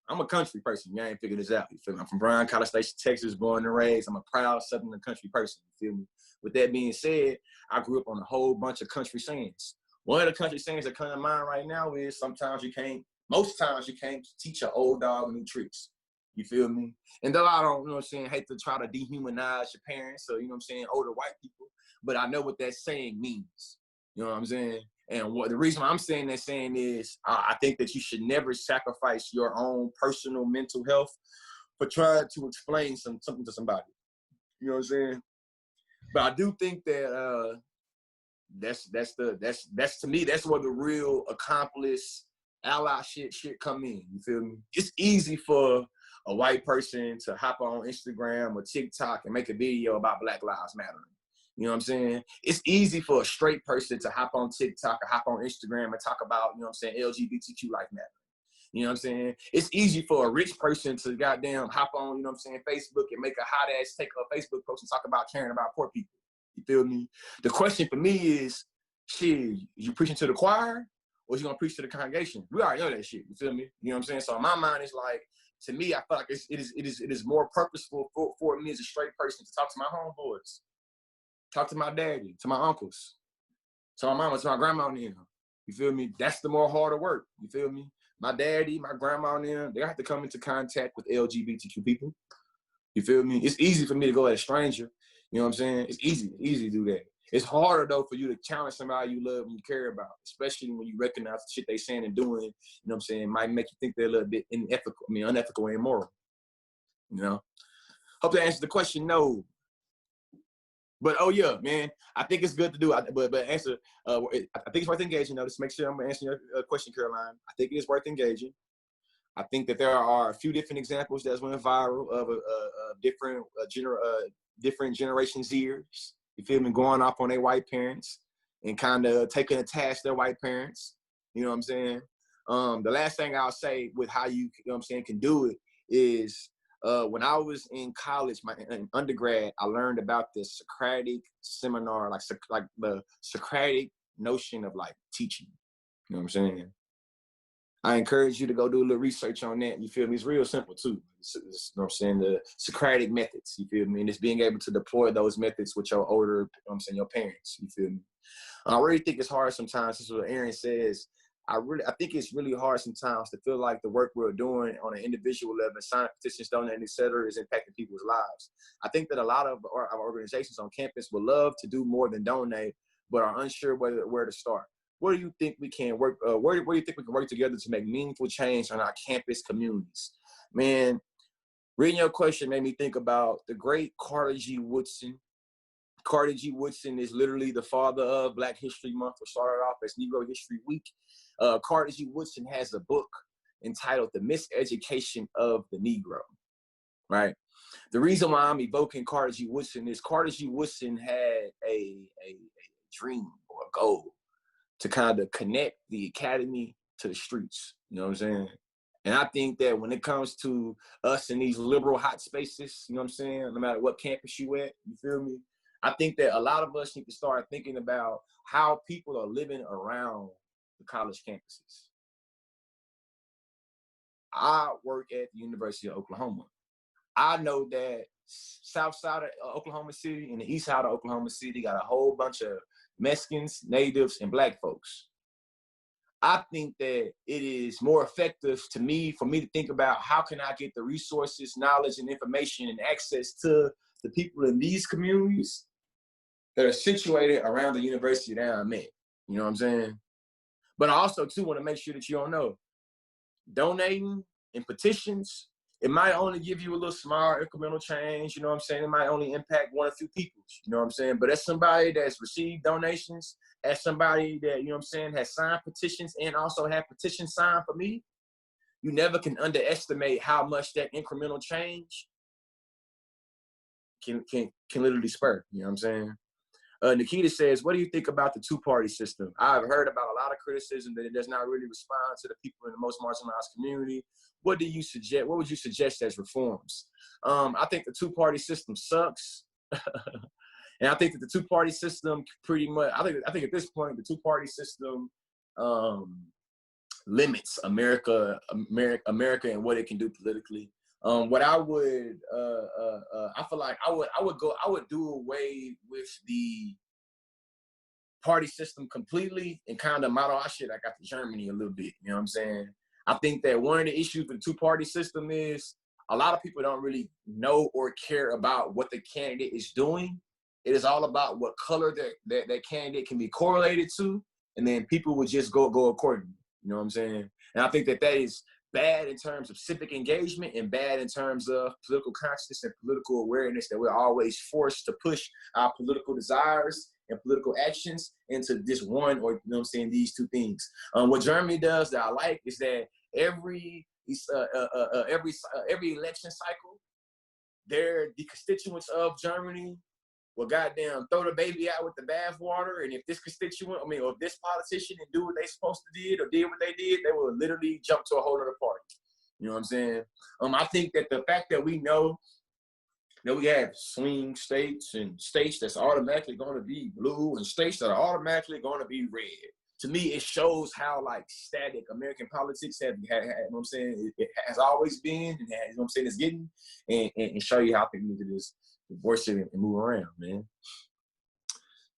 I'm a country person. Y'all ain't figured this out. You feel me? I'm from Bryan, College Station, Texas, born and raised. I'm a proud Southern country person. You feel me? With that being said, I grew up on a whole bunch of country sayings. One of the country sayings that come to mind right now is most times you can't teach an old dog new tricks. You feel me? And though I don't, you know what I'm saying, hate to try to dehumanize your parents or, you know what I'm saying, older white people, but I know what that saying means. You know what I'm saying? And the reason why I'm saying that saying is I think that you should never sacrifice your own personal mental health for trying to explain something to somebody. You know what I'm saying? But I do think that that's to me, that's where the real accomplished ally shit come in. You feel me? It's easy for a white person to hop on Instagram or TikTok and make a video about Black Lives Matter. You know what I'm saying? It's easy for a straight person to hop on TikTok or hop on Instagram and talk about, you know what I'm saying, LGBTQ life matter. You know what I'm saying? It's easy for a rich person to goddamn hop on, you know what I'm saying, Facebook and make a hot ass take a Facebook post and talk about caring about poor people. You feel me? The question for me is, shit, you preaching to the choir or you gonna preach to the congregation? We already know that shit. You feel me? You know what I'm saying? So in my mind, it's like, to me, I feel like it is more purposeful for me as a straight person to talk to my homeboys. Talk to my daddy, to my uncles, to my mama, to my grandma and them. You feel me? That's the more harder work. You feel me? My daddy, my grandma and them, they have to come into contact with LGBTQ people. You feel me? It's easy for me to go at a stranger. You know what I'm saying? It's easy to do that. It's harder though for you to challenge somebody you love and you care about, especially when you recognize the shit they saying and doing, you know what I'm saying, might make you think they're a little bit unethical and immoral. You know? Hope that answers the question. No. But oh yeah, man, I think it's good to do. But answer, I think it's worth engaging. Though, just make sure I'm answering your question, Caroline. I think it is worth engaging. I think that there are a few different examples that's went viral of different generations' years. You feel me? Going off on their white parents and kind of taking a task their white parents. You know what I'm saying? The last thing I'll say with how you know what I'm saying, can do it is. When I was in college, in undergrad, I learned about the Socratic seminar, like the Socratic notion of like teaching. You know what I'm saying? I encourage you to go do a little research on that. You feel me? It's real simple too. You know what I'm saying? The Socratic methods. You feel me? And it's being able to deploy those methods with your older, you know what I'm saying, your parents. You feel me? I really think it's hard sometimes. This is what Aaron says. I think it's really hard sometimes to feel like the work we're doing on an individual level, signing petitions, donating, et cetera, is impacting people's lives. I think that a lot of our organizations on campus would love to do more than donate, but are unsure where to start. Where do you think we can work? Where do you think we can work together to make meaningful change on our campus communities? Man, reading your question made me think about the great Carter G. Woodson. Carter G. Woodson is literally the father of Black History Month, which started off as Negro History Week. Carter G. Woodson has a book entitled The Miseducation of the Negro, right? The reason why I'm evoking Carter G. Woodson is Carter G. Woodson had a dream or a goal to kind of connect the academy to the streets, you know what I'm saying? And I think that when it comes to us in these liberal hot spaces, you know what I'm saying, no matter what campus you at, you feel me? I think that a lot of us need to start thinking about how people are living around the college campuses. I work at the University of Oklahoma. I know that south side of Oklahoma City and the east side of Oklahoma City got a whole bunch of Mexicans, natives, and black folks. I think that it is more effective for me to think about how can I get the resources, knowledge, and information and access to the people in these communities that are situated around the university that I'm at. You know what I'm saying? But I also too want to make sure that you don't know, donating and petitions, it might only give you a little small incremental change, you know what I'm saying? It might only impact one or two people, you know what I'm saying? But as somebody that's received donations, as somebody that, you know what I'm saying, has signed petitions and also had petitions signed for me, you never can underestimate how much that incremental change can literally spur, you know what I'm saying? Nikita says, what do you think about the two-party system? I've heard about a lot of criticism that it does not really respond to the people in the most marginalized community. What do you suggest? What would you suggest as reforms? I think the two-party system sucks. And I think that the two-party system pretty much, I think at this point, the two-party system limits America and what it can do politically. What I would, I feel like I would do away with the party system completely and kind of model our shit like after Germany a little bit, you know what I'm saying? I think that one of the issues with the two-party system is a lot of people don't really know or care about what the candidate is doing. It is all about what color that candidate can be correlated to, and then people would just go accordingly, you know what I'm saying? And I think that is bad in terms of civic engagement and bad in terms of political consciousness and political awareness, that we're always forced to push our political desires and political actions into this one, or, you know what I'm saying, these two things. What Germany does that I like is that every election cycle, the constituents of Germany will goddamn throw the baby out with the bathwater, and if this constituent, or if this politician didn't do what they supposed to did or did what they did, they will literally jump to a whole other party. You know what I'm saying? I think that the fact that we know that we have swing states and states that's automatically going to be blue and states that are automatically going to be red, to me, it shows how like static American politics have you know what I'm saying, it has always been, and you know what I'm saying, it's getting, and show you how people need to just divorce it and move around, man.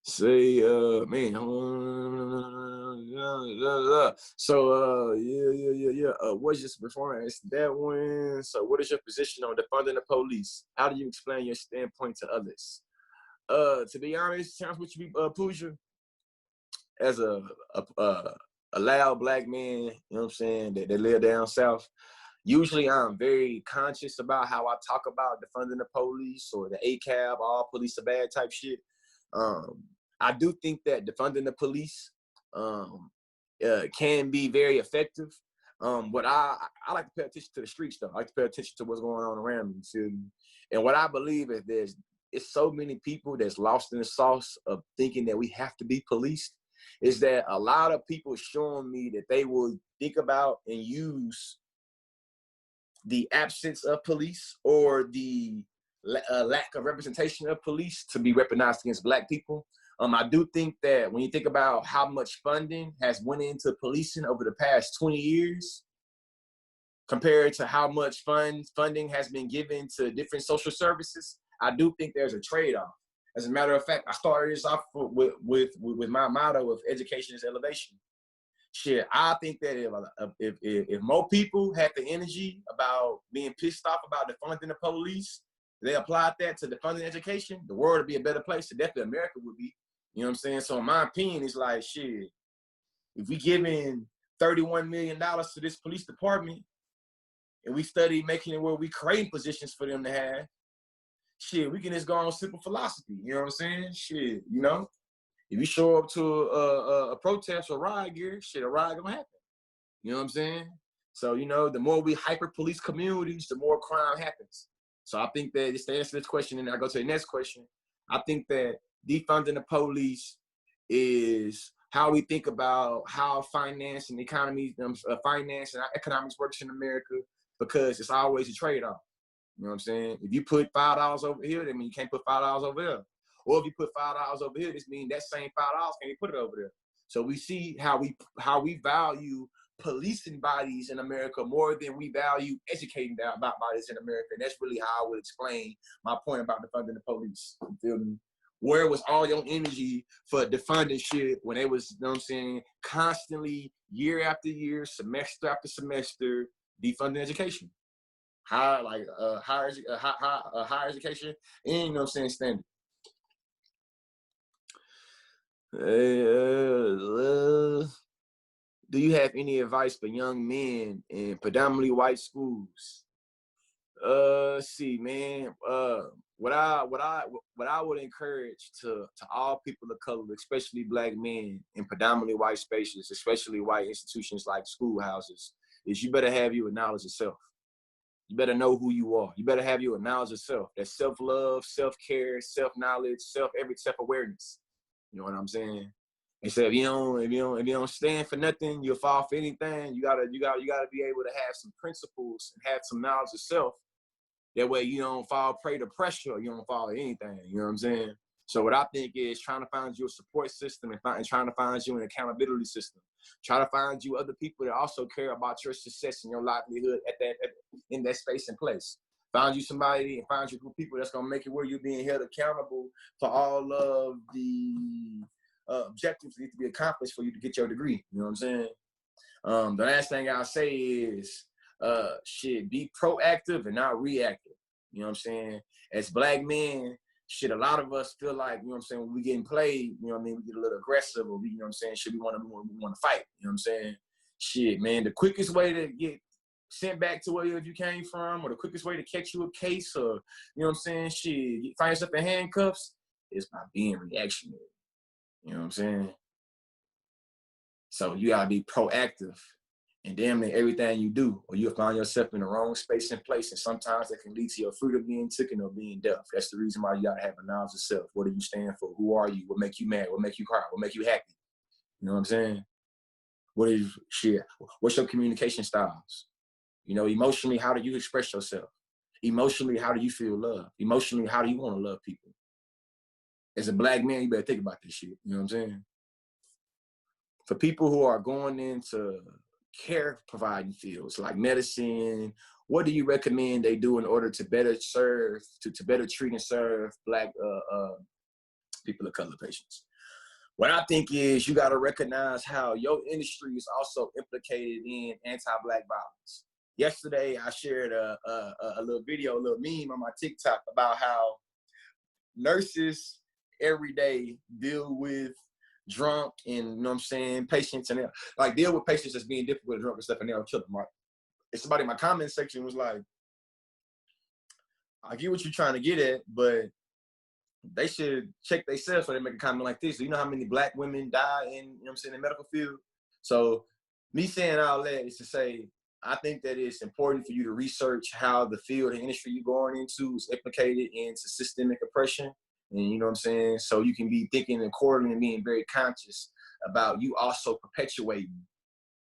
Say, man, so, what's your performance? That one. So, what is your position on defunding the police? How do you explain your standpoint to others? To be honest, sounds what you be, Pooja, as a loud black man, you know what I'm saying, that live down south. Usually I'm very conscious about how I talk about defunding the police or the ACAB, all police are bad type shit. I do think that defunding the police can be very effective. What I like to pay attention to the streets though. I like to pay attention to what's going on around me, you feel me? And what I believe is it's so many people that's lost in the sauce of thinking that we have to be policed, is that a lot of people showing me that they will think about and use the absence of police or the lack of representation of police to be weaponized against black people. I do think that when you think about how much funding has went into policing over the past 20 years, compared to how much funding has been given to different social services, I do think there's a trade-off. As a matter of fact, I started this off with my motto of education is elevation. Shit, I think that if more people had the energy about being pissed off about defunding the police, they applied that to defunding education, the world would be a better place. So definitely America would be. You know what I'm saying? So in my opinion, it's like, shit, if we giving $31 million to this police department and we study making it where we create positions for them to have, shit, we can just go on simple philosophy. You know what I'm saying? Shit, you know? If you show up to a protest or riot gear, shit, a riot gonna happen. You know what I'm saying? So, you know, the more we hyper police communities, the more crime happens. So I think that, just to answer this question, and I go to the next question, I think that defunding the police is how we think about how finance and economy, finance and economics works in America, because it's always a trade-off. You know what I'm saying? If you put $5 over here, that means you can't put $5 over there. Or if you put $5 over here, this means that same $5 can you put it over there. So we see how we value policing bodies in America more than we value educating about bodies in America. And that's really how I would explain my point about defunding the police. You feel me? Where was all your energy for defunding shit when it was, you know what I'm saying, constantly, year after year, semester after semester, defunding education? Higher education, and, you know what I'm saying, standard. Do you have any advice for young men in predominantly white schools? See, man, what I would encourage to all people of color, especially Black men in predominantly white spaces, especially white institutions like schoolhouses, is you better have your knowledge of self. You better know who you are. You better have your knowledge of self. That's self-love, self-care, self-knowledge, self-awareness. You know what I'm saying? And so if you don't stand for nothing, you'll fall for anything. You gotta be able to have some principles and have some knowledge of self. That way you don't fall prey to pressure. You don't fall to anything. You know what I'm saying? So what I think is trying to find you a support system and trying to find you an accountability system. Try to find you other people that also care about your success and your livelihood in that space and place. Find you somebody and find you people that's gonna make it where you're being held accountable for all of the objectives that need to be accomplished for you to get your degree. You know what I'm saying? The last thing I'll say is be proactive and not reactive. You know what I'm saying? As Black men, a lot of us feel like, you know what I'm saying, when we getting played, you know what I mean, we get a little aggressive, or we, you know what I'm saying, we want to fight. You know what I'm saying? Man, the quickest way to get sent back to where you came from, or the quickest way to catch you a case, or, you know what I'm saying, find yourself in handcuffs, is by being reactionary. You know what I'm saying? So you gotta be proactive and damn near everything you do, or you'll find yourself in the wrong space and place. And sometimes that can lead to your freedom being taken or being deaf. That's the reason why you gotta have a knowledge of self. What do you stand for? Who are you? What make you mad? What make you cry? What make you happy? You know what I'm saying? What's your communication styles? You know, emotionally, how do you express yourself? Emotionally, how do you feel love? Emotionally, how do you want to love people? As a Black man, you better think about this shit. You know what I'm saying? For people who are going into care providing fields like medicine, what do you recommend they do in order to better serve, to better treat and serve Black people of color patients? What I think is you got to recognize how your industry is also implicated in anti-Black violence. Yesterday, I shared a little video, a little meme on my TikTok about how nurses every day deal with drunk and, you know what I'm saying, patients, and like deal with patients that's being difficult, drunk and stuff, and they'll kill them, right? And somebody in my comment section was like, I get what you're trying to get at, but they should check themselves when they make a comment like this. Do you know how many Black women die in, you know what I'm saying, in the medical field? So me saying all that is to say, I think that it's important for you to research how the field and industry you're going into is implicated into systemic oppression. And you know what I'm saying? So you can be thinking accordingly and being very conscious about you also perpetuating,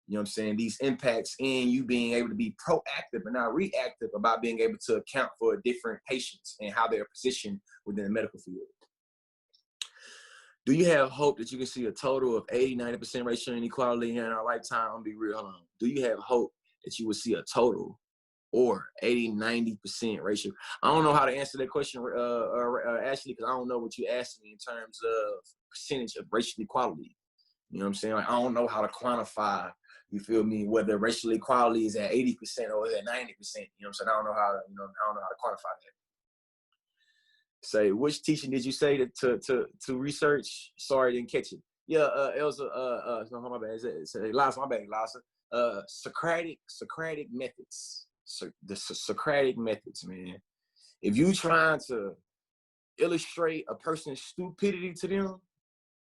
you know what I'm saying, these impacts in you being able to be proactive and not reactive about being able to account for different patients and how they're positioned within the medical field. Do you have hope that you can see a total of 80-90% racial inequality in our lifetime? I'm gonna be real, hold on. Do you have hope that you will see a total or 80-90% racial? I don't know how to answer that question, Ashley, because I don't know what you asked me in terms of percentage of racial equality. You know what I'm saying? Like, I don't know how to quantify, you feel me, whether racial equality is at 80% or is at 90%. You know what I'm saying? I don't know how to quantify that. Say, which teaching did you say to research? Sorry, I didn't catch it. Yeah, Elsa, no, my bad. Lhasa, my bad, Lhasa. Socratic methods. The Socratic methods, man. If you trying to illustrate a person's stupidity to them,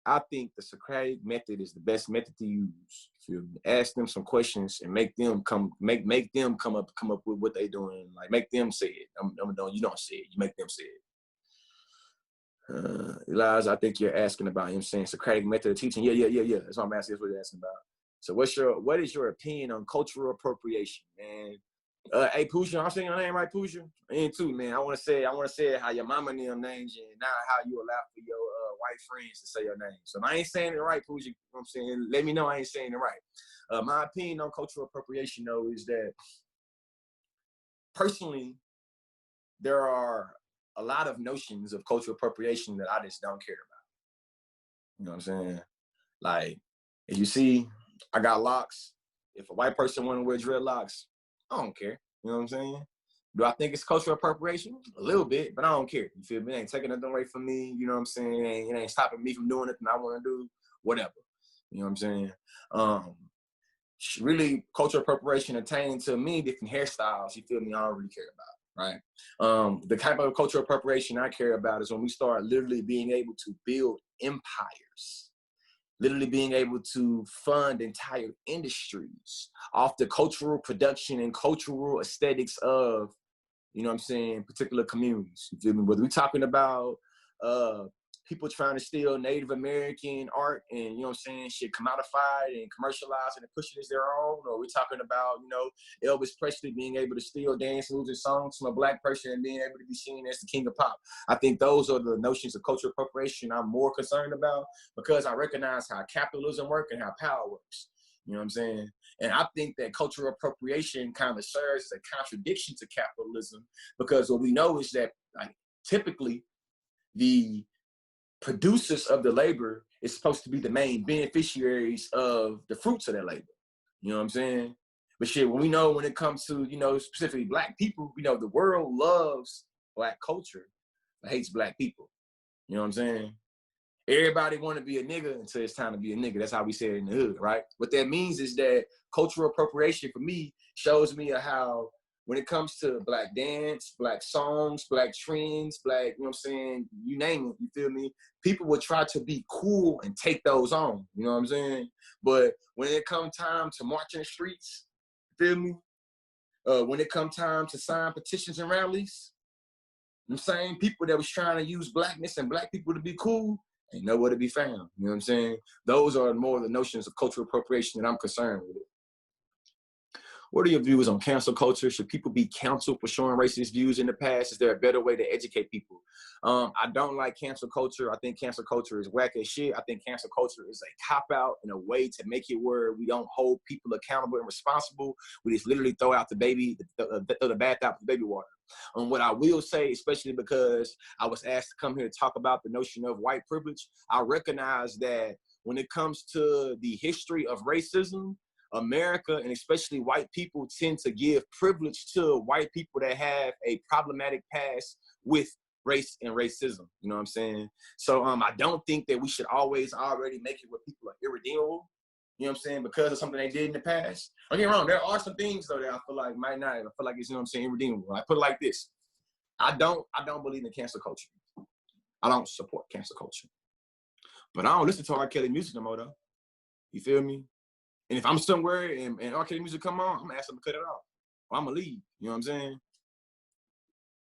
I think the Socratic method is the best method to use. If you ask them some questions and make them come up with what they doing, like make them say it. You don't say it. You make them say it. Elias, I think you're asking about, you know what I'm saying, Socratic method of teaching. Yeah. That's what I'm asking. That's what you're asking about. So what is your opinion on cultural appropriation, man? Hey Pusha, I'm saying your name right, Pusha. And too, man, I want to say how your mama and them names you, and not how you allow for your white friends to say your name. So if I ain't saying it right, Pusha, you know what I'm saying? Let me know I ain't saying it right. My opinion on cultural appropriation, though, is that personally, there are a lot of notions of cultural appropriation that I just don't care about. You know what I'm saying? Like, if you see, I got locks. If a white person want to wear dreadlocks, I don't care. You know what I'm saying? Do I think it's cultural appropriation? A little bit, but I don't care. You feel me? It ain't taking nothing away from me. You know what I'm saying? It ain't stopping me from doing anything I want to do. Whatever. You know what I'm saying? Really, cultural appropriation attaining to me different hairstyles. You feel me? I don't really care about. Right? The type of cultural appropriation I care about is when we start literally being able to build empires. Literally being able to fund entire industries off the cultural production and cultural aesthetics of, you know what I'm saying, particular communities. You feel me? Whether we're talking about people trying to steal Native American art and, you know what I'm saying, shit commodified and commercialized and push it as their own, or we're talking about, you know, Elvis Presley being able to steal dance moves and songs from a black person and being able to be seen as the king of pop. I think those are the notions of cultural appropriation I'm more concerned about because I recognize how capitalism works and how power works. You know what I'm saying? And I think that cultural appropriation kind of serves as a contradiction to capitalism because what we know is that like, typically the producers of the labor is supposed to be the main beneficiaries of the fruits of that labor. You know what I'm saying? But shit, when we know when it comes to, you know, specifically black people, you know, the world loves black culture, but hates black people. You know what I'm saying? Everybody want to be a nigga until it's time to be a nigga. That's how we say it in the hood, right? What that means is that cultural appropriation for me shows me how when it comes to black dance, black songs, black trends, black, you know what I'm saying, you name it, you feel me? People will try to be cool and take those on, you know what I'm saying? But when it comes time to march in the streets, you feel me? When it comes time to sign petitions and rallies, the same people that was trying to use blackness and black people to be cool ain't nowhere to be found. You know what I'm saying? Those are more the notions of cultural appropriation that I'm concerned with. What are your views on cancel culture? Should people be canceled for showing racist views in the past? Is there a better way to educate people? I don't like cancel culture. I think cancel culture is whack as shit. I think cancel culture is a cop-out and a way to make it where we don't hold people accountable and responsible. We just literally throw out the baby, throw the bath out with the baby water. What I will say, especially because I was asked to come here to talk about the notion of white privilege, I recognize that when it comes to the history of racism, America and especially white people tend to give privilege to white people that have a problematic past with race and racism. You know what I'm saying? So I don't think that we should always already make it where people are irredeemable. You know what I'm saying? Because of something they did in the past. Don't get me wrong, there are some things though that I feel like might not. I feel like it's, you know what I'm saying, irredeemable. I put it like this. I don't believe in cancel culture. I don't support cancel culture. But I don't listen to R. Kelly music no more though. You feel me? And if I'm somewhere and R. Kelly music come on, I'm gonna ask them to cut it off. Or I'm gonna leave. You know what I'm saying?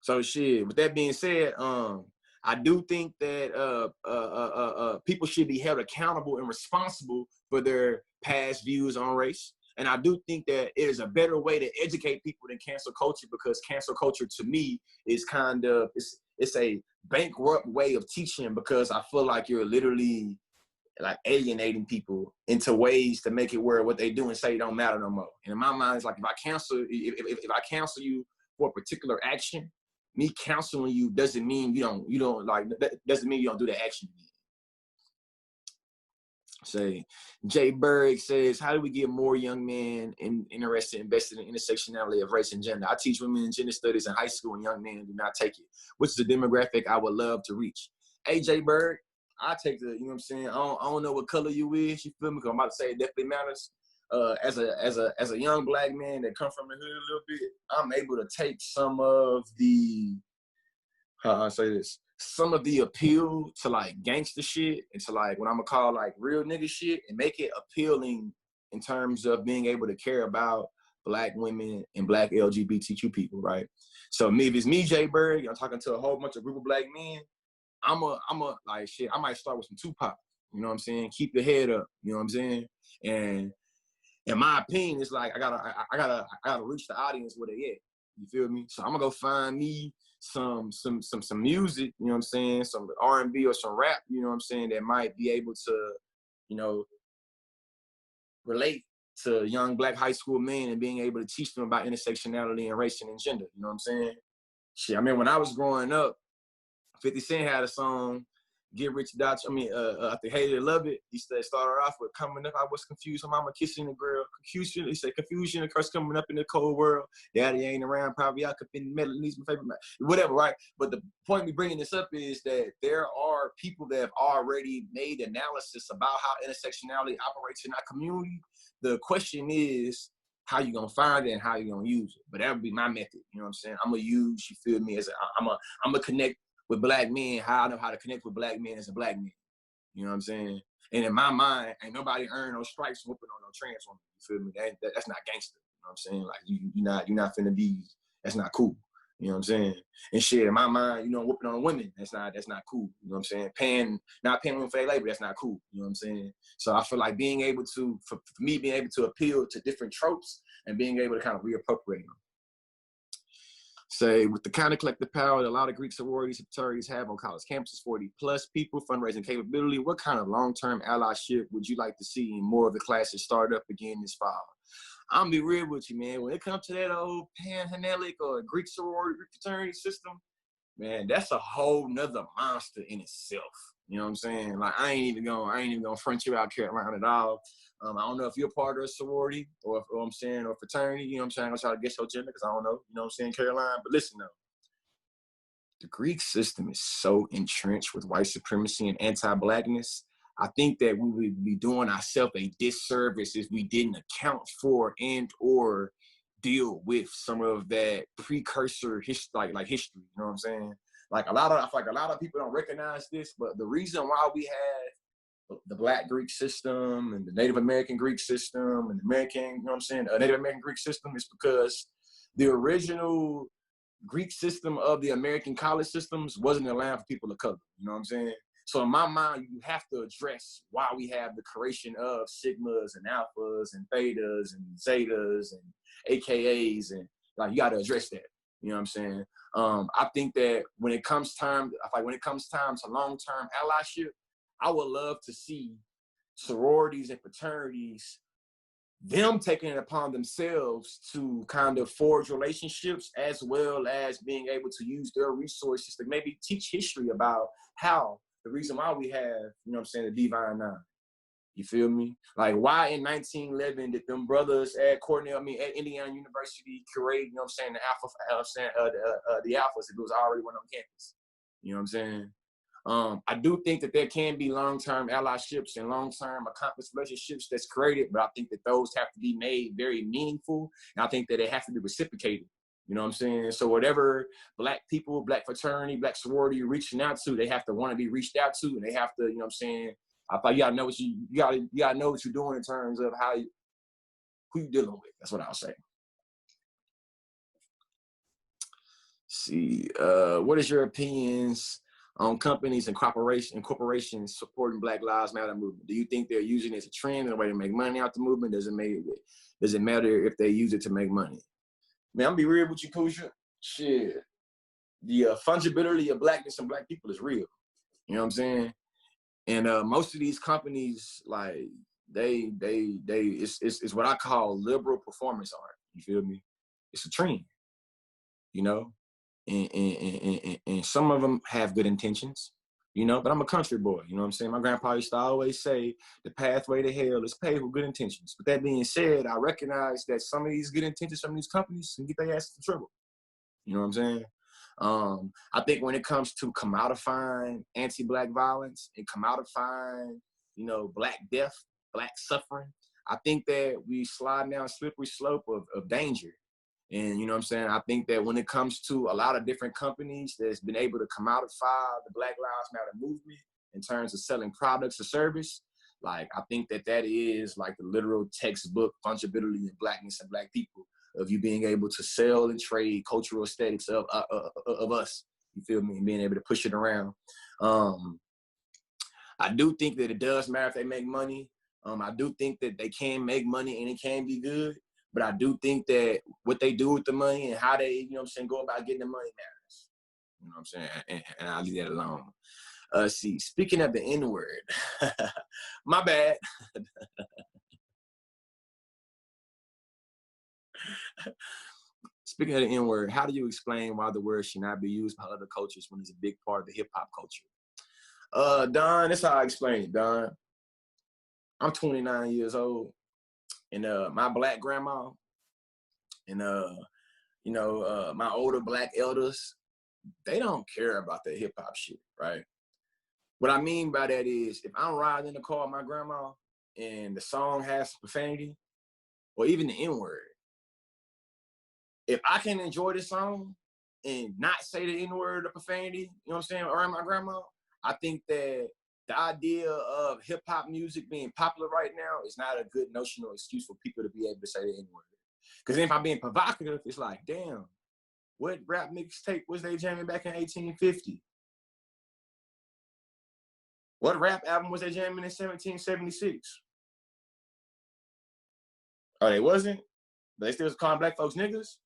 So shit, with that being said, I do think that people should be held accountable and responsible for their past views on race. And I do think that it is a better way to educate people than cancel culture because cancel culture to me is kind of, it's a bankrupt way of teaching because I feel like you're literally like alienating people into ways to make it where what they do and say don't matter no more. And in my mind, it's like if I cancel you for a particular action, me counseling you doesn't mean you don't like, that doesn't mean you don't do that action again. Say, Jay Berg says, how do we get more young men interested, invested in intersectionality of race and gender? I teach women in gender studies in high school and young men do not take it, which is a demographic I would love to reach. Hey, Jay Berg, I take the, you know what I'm saying? I don't know what color you is, you feel me? Because I'm about to say it definitely matters. As a young black man that come from the hood a little bit, I'm able to take some of the, how I say this, some of the appeal to like gangster shit and to like what I'm gonna call like real nigga shit and make it appealing in terms of being able to care about black women and black LGBTQ people, right? So if it's me, Jay Berg, I'm talking to a whole bunch of group of black men, I'm a like shit, I might start with some Tupac, you know what I'm saying? Keep your head up, you know what I'm saying? And in my opinion, it's like I gotta reach the audience where they at. You feel me? So I'm gonna go find me some music, you know what I'm saying, some R&B or some rap, you know what I'm saying, that might be able to, you know, relate to young Black high school men and being able to teach them about intersectionality and race and gender. You know what I'm saying? Shit, I mean, when I was growing up, 50 Cent had a song, Get Rich Dot. I think Hate It, Love It. He said, started off with coming up, I was confused. My mama kissing the girl. Confusion. He said, confusion, a curse coming up in the cold world. Daddy ain't around, probably I could be in the middle, needs my favorite man. Whatever, right? But the point me bringing this up is that there are people that have already made analysis about how intersectionality operates in our community. The question is, how you gonna find it and how you gonna use it? But that would be my method. You know what I'm saying? I'm gonna use, you feel me, I'm gonna connect with Black men, how I know how to connect with Black men as a Black man. You know what I'm saying? And in my mind, ain't nobody earned no stripes whooping on no trans woman. You feel me? That's not gangster. You know what I'm saying? Like you're not finna be, that's not cool. You know what I'm saying? And shit, in my mind, you know, whooping on women, that's not cool. You know what I'm saying? Not paying women for their labor, that's not cool. You know what I'm saying? So I feel like being able to, for me, being able to appeal to different tropes and being able to kind of reappropriate them. Say, with the kind of collective power that a lot of Greek sororities and fraternities have on college campuses, 40 plus people, fundraising capability, what kind of long-term allyship would you like to see in more of the classes start up again this fall? I'm gonna be real with you, man. When it comes to that old Panhellenic or Greek sorority, Greek fraternity system, man, that's a whole nother monster in itself. You know what I'm saying? Like, I ain't even gonna front you out, Carolina, at all. I don't know if you're part of a sorority or I'm saying, or fraternity, you know what I'm saying? I'm gonna try to guess your gender because I don't know, you know what I'm saying, Caroline? But listen though, the Greek system is so entrenched with white supremacy and anti-Blackness. I think that we would be doing ourselves a disservice if we didn't account for and or deal with some of that precursor history, like history, you know what I'm saying? I feel like a lot of people don't recognize this, but the reason why we have the Black Greek system and the Native American Greek system and the American, you know what I'm saying, Native American Greek system is because the original Greek system of the American college systems wasn't allowed for people of color, you know what I'm saying? So in my mind, you have to address why we have the creation of sigmas and alphas and thetas and zetas and AKAs, and like, you got to address that, you know what I'm saying? I think that when it comes time to long-term allyship, I would love to see sororities and fraternities, them taking it upon themselves to kind of forge relationships, as well as being able to use their resources to maybe teach history about how the reason why we have, you know what I'm saying, the Divine Nine. You feel me? Like, why in 1911 did them brothers at Indiana University create, you know what I'm saying, the Alphas if it was already one on campus? You know what I'm saying? I do think that there can be long-term allyships and long-term accomplished relationships that's created, but I think that those have to be made very meaningful, and I think that they have to be reciprocated. You know what I'm saying? So whatever Black people, Black fraternity, Black sorority you're reaching out to, they have to want to be reached out to, and they have to, you know what I'm saying? I thought you gotta know what you're doing in terms of who you dealing with. That's what I'll say. See, what is your opinions on companies and corporations supporting Black Lives Matter movement? Do you think they're using it as a trend and a way to make money out the movement? Does it matter if they use it to make money? Man, I'm gonna be real with you, Kusha. Shit, the fungibility of Blackness and Black people is real. You know what I'm saying? And most of these companies, like, it's what I call liberal performance art. You feel me? It's a trend, you know? And some of them have good intentions, you know, but I'm a country boy, you know what I'm saying? My grandpa used to always say, the pathway to hell is paved with good intentions. But that being said, I recognize that some of these good intentions, some of these companies can get their ass in trouble. You know what I'm saying? I think when it comes to commodifying anti-Black violence and commodifying, you know, Black death, Black suffering, I think that we slide down a slippery slope of danger. And, you know what I'm saying? I think that when it comes to a lot of different companies that's been able to commodify the Black Lives Matter movement in terms of selling products or service, like, I think that is like the literal textbook fungibility of Blackness and Black people, of you being able to sell and trade cultural aesthetics of us, you feel me, and being able to push it around. I do think that it does matter if they make money, I do think that they can make money and it can be good, but I do think that what they do with the money and how they, go about getting the money matters. You know what I'm saying? And I'll leave that alone. See, speaking of the N-word, my bad. Speaking of the N-word, how do you explain why the word should not be used by other cultures when it's a big part of the hip-hop culture? Don, that's how I explain it, Don. I'm 29 years old, and my Black grandma and my older Black elders, they don't care about the hip-hop shit, right? What I mean by that is, if I'm riding in the car with my grandma and the song has profanity, or even the N-word, if I can enjoy the song and not say the N-word or profanity, you know what I'm saying, around my grandma, I think that the idea of hip-hop music being popular right now is not a good notion or excuse for people to be able to say the N-word. Because if I'm being provocative, it's like, damn, what rap mixtape was they jamming back in 1850? What rap album was they jamming in 1776? Oh, they wasn't? But they still calling black folks niggas?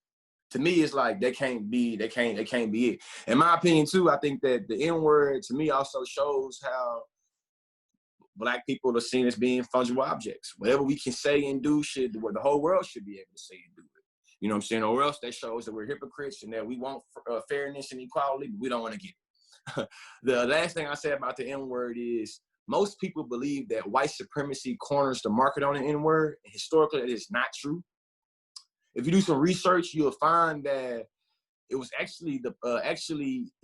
To me, it's like they can't be it. In my opinion, too, I think that the N-word, to me, also shows how Black people are seen as being fungible objects. Whatever we can say and do the whole world should be able to say and do it. You know what I'm saying? Or else that shows that we're hypocrites and that we want fairness and equality, but we don't want to get it. The last thing I say about the N-word is most people believe that white supremacy corners the market on the N-word. And historically, it is not true. If you do some research, you'll find that it was actually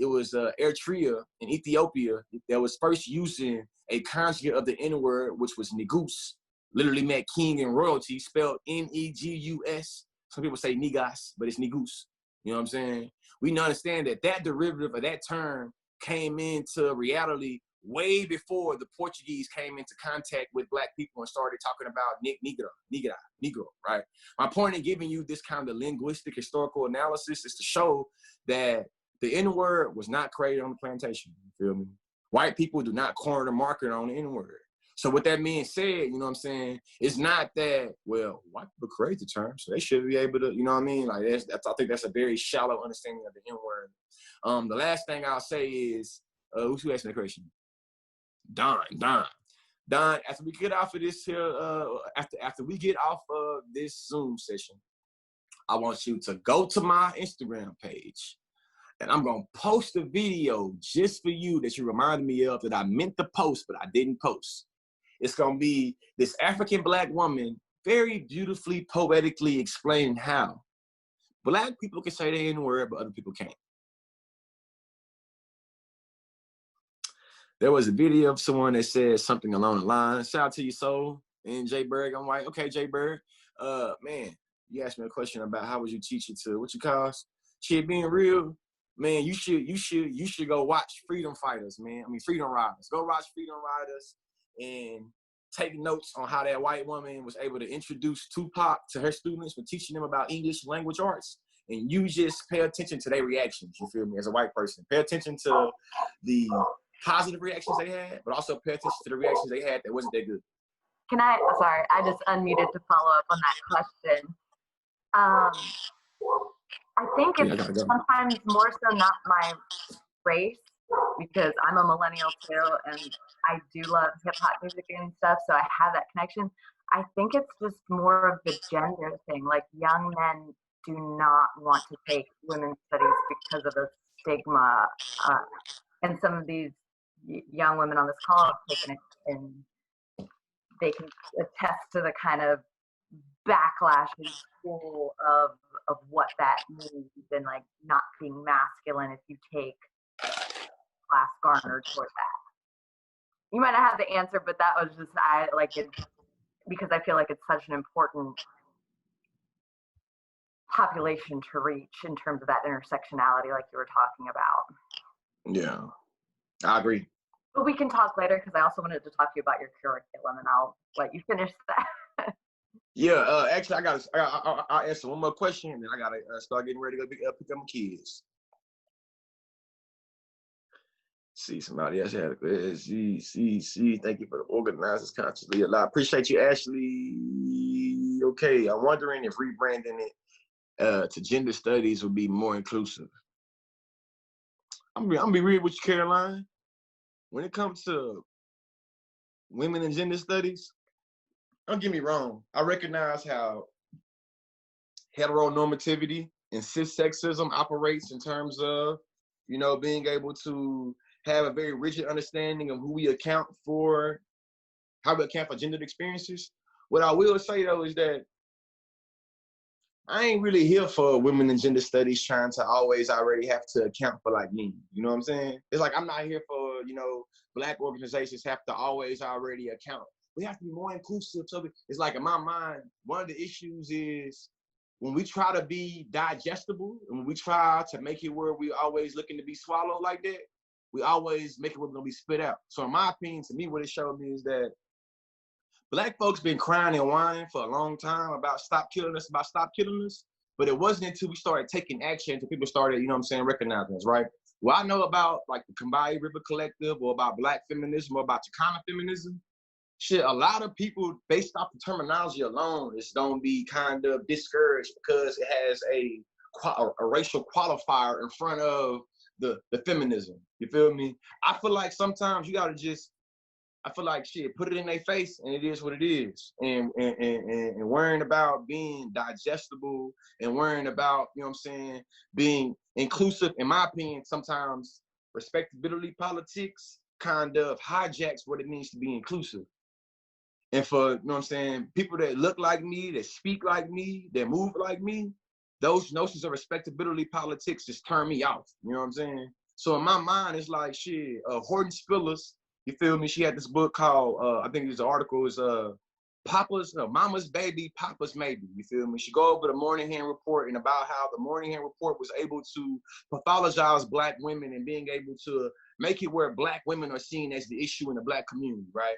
Eritrea in Ethiopia that was first using a conjugate of the N-word, which was negus, literally meant king and royalty, spelled Negus. Some people say negas, but it's negus. You know what I'm saying? We understand that derivative of that term came into reality way before the Portuguese came into contact with Black people and started talking about Negro, right? My point in giving you this kind of linguistic historical analysis is to show that the N-word was not created on the plantation, you feel me? White people do not corner the market on the N-word. So with that being said, you know what I'm saying, it's not that, well, white people create the term, so they should be able to, you know what I mean? Like I think that's a very shallow understanding of the N-word. The last thing I'll say is, who asked me the question? Don, after we get off of this here, after we get off of this Zoom session, I want you to go to my Instagram page and I'm gonna post a video just for you that you reminded me of that I meant to post, but I didn't post. It's gonna be this African Black woman very beautifully, poetically explaining how Black people can say the N-word, but other people can't. There was a video of someone that said something along the lines, shout out to you, soul, and Jay Berg. I'm like, okay, Jay Berg, man, you asked me a question about how would you teach it to, what you call shit being real, man, you should go watch Freedom Fighters, man. I mean, Freedom Riders. Go watch Freedom Riders and take notes on how that white woman was able to introduce Tupac to her students for teaching them about English language arts. And you just pay attention to their reactions, you feel me, as a white person. Pay attention to the positive reactions they had, but also pay attention to the reactions they had that wasn't that good. Sorry, I just unmuted to follow up on that question. I think it's sometimes more so not my race, because I'm a millennial too, and I do love hip hop music and stuff, so I have that connection. I think it's just more of the gender thing. Like, young men do not want to take women's studies because of the stigma, and some of these young women on this call have taken it, and they can attest to the kind of backlash in school of what that means, and like not being masculine if you take class garnered toward that. You might not have the answer, but that was just, I like it because I feel like it's such an important population to reach in terms of that intersectionality, like you were talking about. Yeah, I agree. But we can talk later, because I also wanted to talk to you about your curriculum, and I'll let you finish that. Yeah, actually, I'll answer one more question, and then I gotta start getting ready to go pick up my kids. See, somebody else had a see. Thank you for the organizers consciously a lot. Appreciate you, Ashley. Okay, I'm wondering if rebranding it to gender studies would be more inclusive. I'm gonna be real with you, Caroline. When it comes to women and gender studies, don't get me wrong. I recognize how heteronormativity and cissexism operates in terms of, you know, being able to have a very rigid understanding of who we account for, how we account for gendered experiences. What I will say though is that I ain't really here for women in gender studies trying to always already have to account for like me. You know what I'm saying? It's like I'm not here for, you know, Black organizations have to always already account. We have to be more inclusive. So it's like in my mind, one of the issues is when we try to be digestible and when we try to make it where we always looking to be swallowed like that, we always make it where we're gonna be spit out. So in my opinion, to me, what it showed me is that Black folks been crying and whining for a long time about stop killing us, but it wasn't until we started taking action until people started, you know what I'm saying, recognizing us, right? Well, I know about like the Combined River Collective or about Black feminism or about Chicana feminism. Shit, a lot of people, based off the terminology alone, is gonna be kind of discouraged because it has a racial qualifier in front of the feminism. You feel me? I feel like sometimes you gotta just, I feel like shit, put it in their face and it is what it is. And worrying about being digestible and worrying about, you know what I'm saying, being inclusive, in my opinion, sometimes respectability politics kind of hijacks what it means to be inclusive. And for, you know what I'm saying, people that look like me, that speak like me, that move like me, those notions of respectability politics just turn me off. You know what I'm saying? So in my mind, it's like, shit, Horton Spillers, you feel me? She had this book called, I think this article is Mama's Baby, Papa's Maybe. You feel me? She go over the Moynihan Report and about how the Moynihan Report was able to pathologize Black women and being able to make it where Black women are seen as the issue in the Black community, right?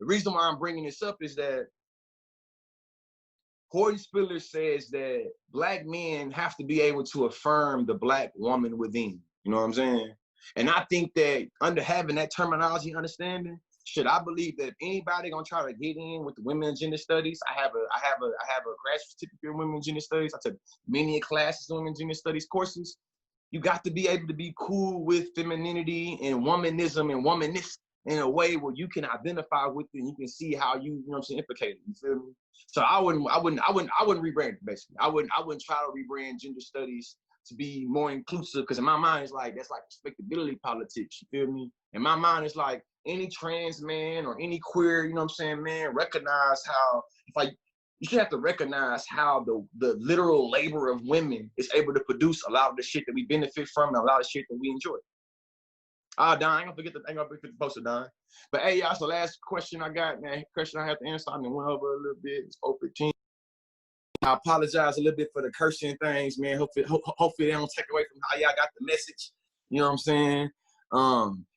The reason why I'm bringing this up is that Horton Spiller says that Black men have to be able to affirm the Black woman within. You know what I'm saying? And I think that under having that terminology understanding, I believe that if anybody gonna try to get in with the women and gender studies, I have a graduate certificate in women and gender studies. I took many classes on women and gender studies courses. You got to be able to be cool with femininity and womanism and womanness in a way where you can identify with it and you can see how you know what I'm saying, implicated. You feel me? So I wouldn't rebrand it, basically. I wouldn't try to rebrand gender studies to be more inclusive, because in my mind it's like that's like respectability politics. You feel me? In my mind it's like any trans man or any queer, you know what I'm saying, man, recognize how you should have to recognize how the literal labor of women is able to produce a lot of the shit that we benefit from and a lot of shit that we enjoy. Don, I ain't gonna forget the poster, Don. But hey, y'all, so last question I got, man. Question I have to answer. I went over a little bit. It's 4:15. I apologize a little bit for the cursing things, man. Hopefully they don't take away from how y'all got the message. You know what I'm saying?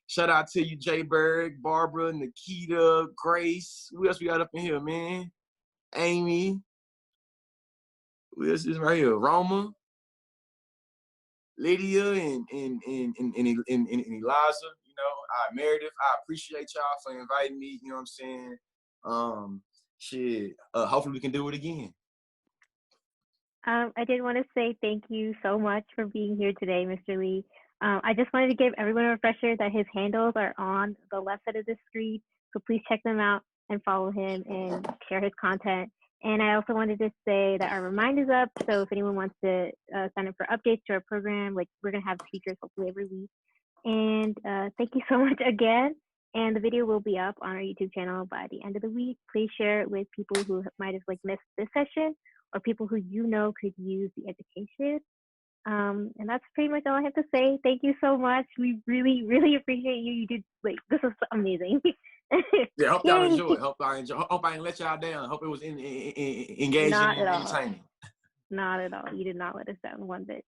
Shout out to you, Jay Berg, Barbara, Nikita, Grace. Who else we got up in here, man? Amy. Who else is right here? Roma. Lydia and Eliza, you know, Meredith, I appreciate y'all for inviting me, you know what I'm saying? Hopefully we can do it again. I did want to say thank you so much for being here today, Mr. Lee. I just wanted to give everyone a refresher that his handles are on the left side of the screen, so please check them out and follow him and share his content. And I also wanted to say that our Remind is up, so if anyone wants to sign up for updates to our program, like we're going to have speakers hopefully every week. And thank you so much again. And the video will be up on our YouTube channel by the end of the week. Please share it with people who might have missed this session or people who you know could use the education. And that's pretty much all I have to say. Thank you so much. We really, really appreciate you. You did, this was amazing. Yeah, hope y'all enjoyed. Hope I didn't let y'all down. Hope it was engaging and entertaining. Not at all. You did not let us down one bit.